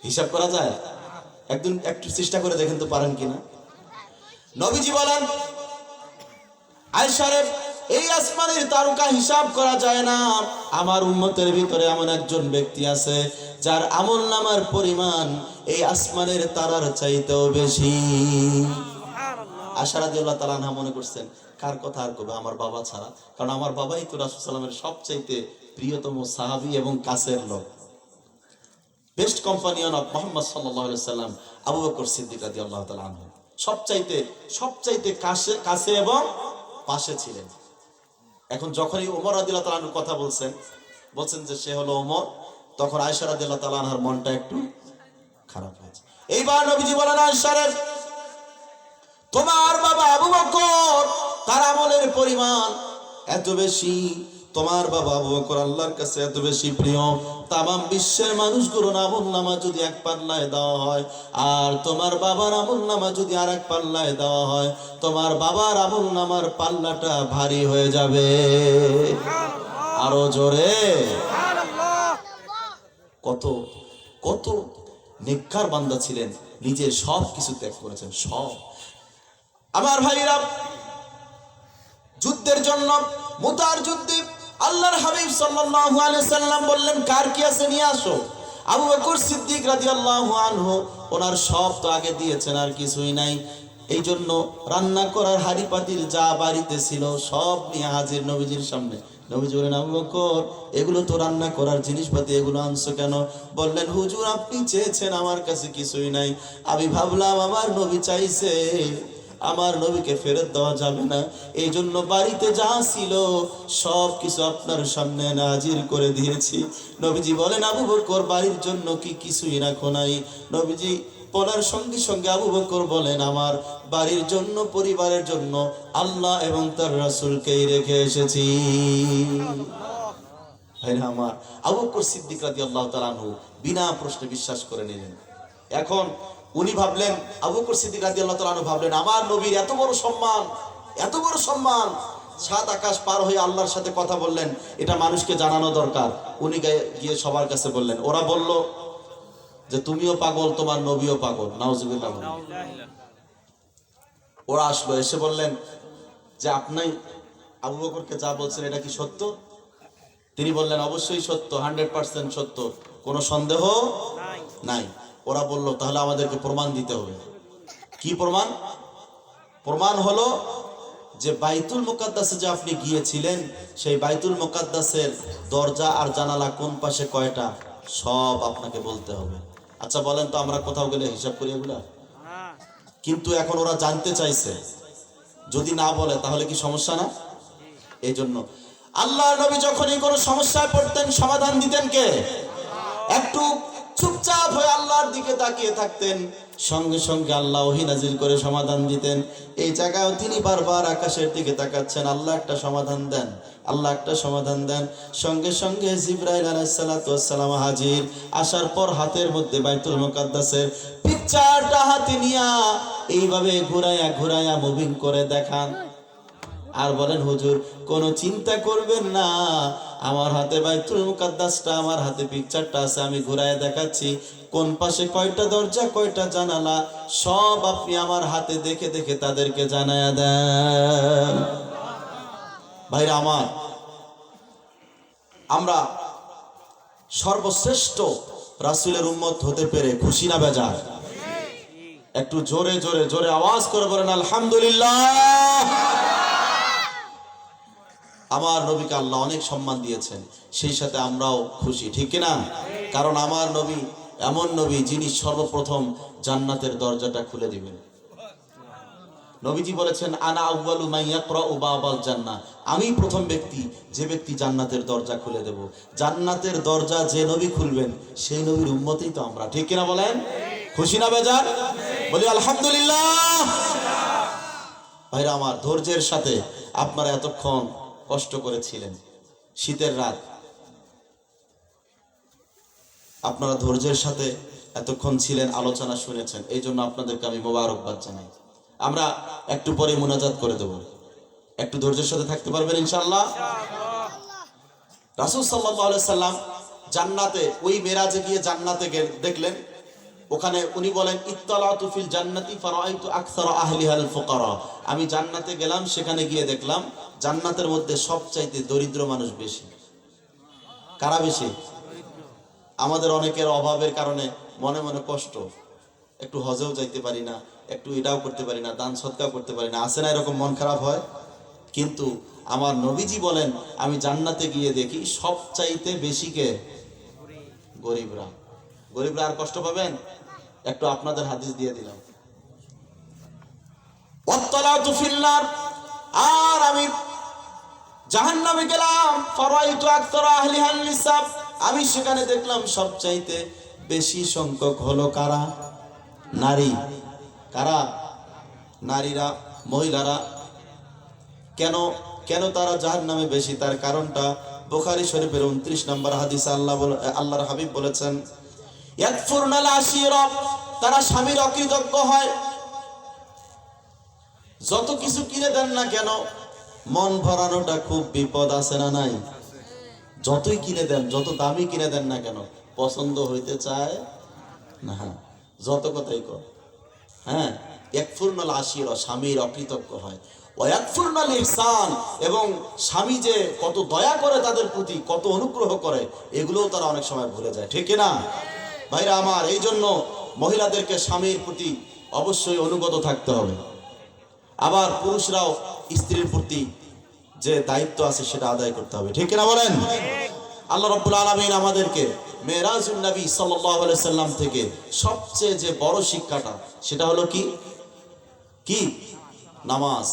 হিসাব করা যায়? একদিন একটু চেষ্টা করে দেখেন তো পারেন কিনা। নবীজি বলেন, আয়েশা রে, এই আসমানের তারকা হিসাব করা যায় না। আমার উম্মতের ভিতরে এমন একজন ব্যক্তি আছে যার আমলনামার পরিমাণ এই আসমানের তারার চাইতেও বেশি। আয়েশা রাদিয়াল্লাহু তাআলা আনহা মনে করছেন কার কথা আর কবে, আমার বাবা ছাড়া, কারণ আমার বাবাই তো রাসূল সাল্লাল্লাহু আলাইহি ওয়াসাল্লামের সবচাইতে প্রিয়তম সাহাবী এবং কাছের লোক, বেস্ট কম্পানিয়ন অফ মুহাম্মদ সাল্লাল্লাহু আলাইহি ওয়াসাল্লাম আবু বকর সিদ্দিক রাদিয়াল্লাহু তাআলা আনহু সবচাইতে কাছে এবং পাশে ছিলেন। এখন যখনই ওমর রাদিয়াল্লাহু তাআলা আনহুর কথা বলছেন যে সে হলো ওমর, তখন আয়েশা রাদিয়াল্লাহু তাআলা আনহার মনটা একটু খারাপ হয়েছে। এইবার নবীজি বলেন, আয়েশা রে, তোমার বাবা আবু বকর, তার আমলের পরিমাণ এত বেশি, তোমার বাবা আবু বকর আল্লাহর কাছে এত বেশি প্রিয়, তামাম বিশ্বের মানুষগুলোর আমলনামা যদি এক পাল্লায় দেওয়া হয় আর তোমার বাবার আমলনামা যদি আরেক পাল্লায় দেওয়া হয়, তোমার বাবার আমলনামার পাল্লাটা ভারী হয়ে যাবে। আরো জোরে কত কত নেককার বান্দা ছিলেন, নিজের সব কিছু ত্যাগ করেছেন, সব। আমার ভাইরা, যুদ্ধের জন্য মুতার যুদ্ধে আল্লাহর হাবিব সাল্লাল্লাহু আলাইহি সাল্লাম বললেন, কার কি আছে নিয়ে আসো। আবু বকর সিদ্দিক রাদিয়াল্লাহু আনহু ওনার সব তো আগে দিয়েছেন, আর কিছুই নাই। এই জন্য রান্না করার হাড়ি পাতিল যা বাড়িতে ছিল সব নিয়ে হাজির নবীজির সামনে। নবীজি বলেন, আবু বকর, এগুলো তো রান্না করার জিনিসপাতি, এগুলো আনছো কেন? বললেন, হুজুর আপনি চেয়েছেন, আমার কাছে কিছুই নাই। আমি ভাবলাম আমার নবী চাইছে, আমার নবীকে ফেরত দেওয়া যাবে না, এই জন্য বাড়িতে যা ছিল সব কিছু আপনার সামনে হাজির করে দিয়েছি। নবীজি বলেন, আবু বকর, বাড়ির জন্য কি কিছুই রাখো নাই? নবীজি বলার সঙ্গে সঙ্গে আবু বকর বলেন, আমার বাড়ির জন্য, পরিবারের জন্য আল্লাহ এবং তার রাসূলকেই রেখে এসেছি। ভাইরা আমার, আবু বকর সিদ্দিক রাদিয়াল্লাহু তাআলা আনহু বিনা প্রশ্নে বিশ্বাস করে নিলেন। এখন উনি ভাবলেন, আবু বকর সিদ্দিক রাদিয়াল্লাহু তাআলা আনহু ভাবলেন, আমার নবীর এত বড় সম্মান, এত বড় সম্মান, সাত আকাশ পার হয়ে আল্লাহর সাথে কথা বললেন, এটা মানুষকে জানানো দরকার। উনি গিয়ে সবার কাছে বললেন। ওরা বলল যে তুমিও পাগল, তোমার নবীও পাগল, নাউজুবিল্লাহ। ওরা আসলো, এসে বললেন যে আপনি আবু বকরকে যা বলছেন এটা কি সত্য? তিনি বললেন, অবশ্যই সত্য, 100% সত্য, কোনো সন্দেহ নাই। ওরা বলল, তাহলে আমাদেরকে প্রমাণ দিতে হবে। কি প্রমাণ? প্রমাণ হলো যে বাইতুল মুকাদ্দাসে যে আপনি গিয়েছিলেন, সেই বাইতুল মুকাদ্দাসের দরজা আর জানালা কোন পাশে কয়টা, সব আপনাকে বলতে হবে। আচ্ছা বলেন তো, আমরা কোথাও গেলে হিসাব করি এগুলা? কিন্তু এখন ওরা জানতে চাইছে, যদি না বলে তাহলে কি সমস্যা না? এই জন্য আল্লাহর নবী যখনই কোনো সমস্যায় পড়তেন, সমাধান দিতেন কে? একটু চুপচাপ হয়ে আল্লাহর দিকে তাকিয়ে থাকতেন, সঙ্গে সঙ্গে আল্লাহ ওহী নাজিল করে সমাধান দিতেন। এই জায়গায় তিনি বারবার আকাশের দিকে তাকাচ্ছেন, আল্লাহ একটা সমাধান দেন, আল্লাহ একটা সমাধান দেন। সঙ্গে সঙ্গে জিবরাইল আলাইহিস সালাতু ওয়াস সালাম হাজির। আসার পর হাতের মধ্যে বাইতুল মুকাদ্দাসের পিকচারটা হাতে নিয়া এইভাবে ঘুরাইয়া ঘুরাইয়া মুভিং করে দেখান, আর বলেন, হুজুর কোনো চিন্তা করবেন না, আমার হাতে বাইতুল মুকাদ্দাসটা, আমার হাতে পিকচারটা আছে, আমি ঘুরাইয়া দেখাচ্ছি, কোন পাশে কয়টা দরজা, কয়টা জানালা, সব আপনি আমার হাতে দেখে দেখে তাদেরকে জানায়া দেন। ভাইরা আমার, আমরা সর্বশ্রেষ্ঠ রাসূলের উম্মত হতে পেরে খুশি না বেজার? একটু জোরে জোরে জোরে আওয়াজ করে বলেন আলহামদুলিল্লাহ। আমার নবীকে আল্লাহ অনেক সম্মান দিয়েছেন, সেই সাথে আমরাও খুশি, ঠিক না? কারণ আমার নবী এমন নবী, যিনি সর্বপ্রথম জান্নাতের দরজাটা খুলে দিবেন। নবীজি বলেছেন, আনা আউয়ালু মান ইয়াকরাউ বাবাল জান্নাহ, আমি প্রথম ব্যক্তি, যে ব্যক্তি জান্নাতের দরজা খুলে দেব। জান্নাতের দরজা যে নবী খুলবেন, সেই নবীর উম্মতই তো আমরা, ঠিক কিনা বলেন? খুশি না বেজার? বলি আলহামদুলিল্লাহ। ভাইরা আমার, ধৈর্যের সাথে আপনারা এতক্ষণ কষ্ট করেছিলেন, শীতের রাত, আপনারা ধৈর্যের সাথে এতক্ষণ ছিলেন, আলোচনা শুনেছেন, এই জন্য আপনাদেরকে আমি মোবারকবাদ জানাই। আমরা একটু পরে মুনাজাত করে দেব, একটু ধৈর্যের সাথে থাকতে পারবেন ইনশাআল্লাহ? রাসূল সাল্লাল্লাহু আলাইহি সাল্লাম জান্নাতে, ওই মেরাজে গিয়ে জান্নাতে দেখলেন, ওখানে উনি বলেন, ইত্তালাতু ফিল জান্নাতি ফারাআইতু আকসারা আহলিহাল ফুকারা, আমি জান্নাতে গেলাম, সেখানে গিয়ে দেখলাম জান্নাতের মধ্যে সবচাইতে দরিদ্র মানুষ বেশি। কারা বেশি? আমাদের অনেকের অভাবের কারণে মনে মনে কষ্ট, একটু হজেও যাইতে পারি না, একটু এটাও করতে পারি না, দান সদকা করতে পারি না, আছে না এরকম মন খারাপ হয়? কিন্তু আমার নবীজি বলেন, আমি জান্নাতে গিয়ে দেখি সবচাইতে বেশি কে? গরিবরা। গরিবরা আর কষ্ট পাবেন? একটু আপনাদের হাদিস দিয়ে দিলাম। ওয়াত্তালাতু ফিন্নার, আর আমি জাহান্নামে গেলাম, ফারাইতু আকসারা আহলিহান নিসা, আমি সেখানে দেখলাম সবচাইতে বেশি সংখ্যক হলো কারা? নারী। কারা? নারীরা, মহিলারা। কেন কেন তারা জাহান্নামে বেশি? তার কারণটা বুখারী শরীফের 29 নম্বর হাদিসে আল্লাহর হাবিব বলেছেন, ইয়াকফুরনাল আশিরা, তারা স্বামীর অকৃতজ্ঞ হয়। যত কিছু কিনে দেন না কেন, মন ভরানোটা খুব বিপদ, আছে না নাই? যতই কিনে দেন, যত দামি কিনে দেন না কেন, পছন্দ হইতে চায় না, যত কথাই কর। হ্যাঁ, ইয়াকফুরনাল আশিরা, স্বামীর অকৃতজ্ঞ হয়। ওয়াকফুরনাল ইহসান, এবং স্বামী যে কত দয়া করে তাদের প্রতি, কত অনুগ্রহ করে, এগুলোও তারা অনেক সময় ভুলে যায়। ঠিক না ভাইরা আমার? এই জন্য মহিলাদেরকে স্বামীর প্রতি অবশ্যই অনুগত থাকতে হবে। আবার পুরুষরাও স্ত্রীর প্রতি যে দায়িত্ব আছে সেটা আদায় করতে হবে। ঠিক না বলেন? আল্লাহ রাব্বুল আলামিন আমাদেরকে মেরাজুন নবী সাল্লাল্লাহু আলাইহি সাল্লাম থেকে সবচেয়ে যে বড় শিক্ষাটা, সেটা হলো কি? নামাজ।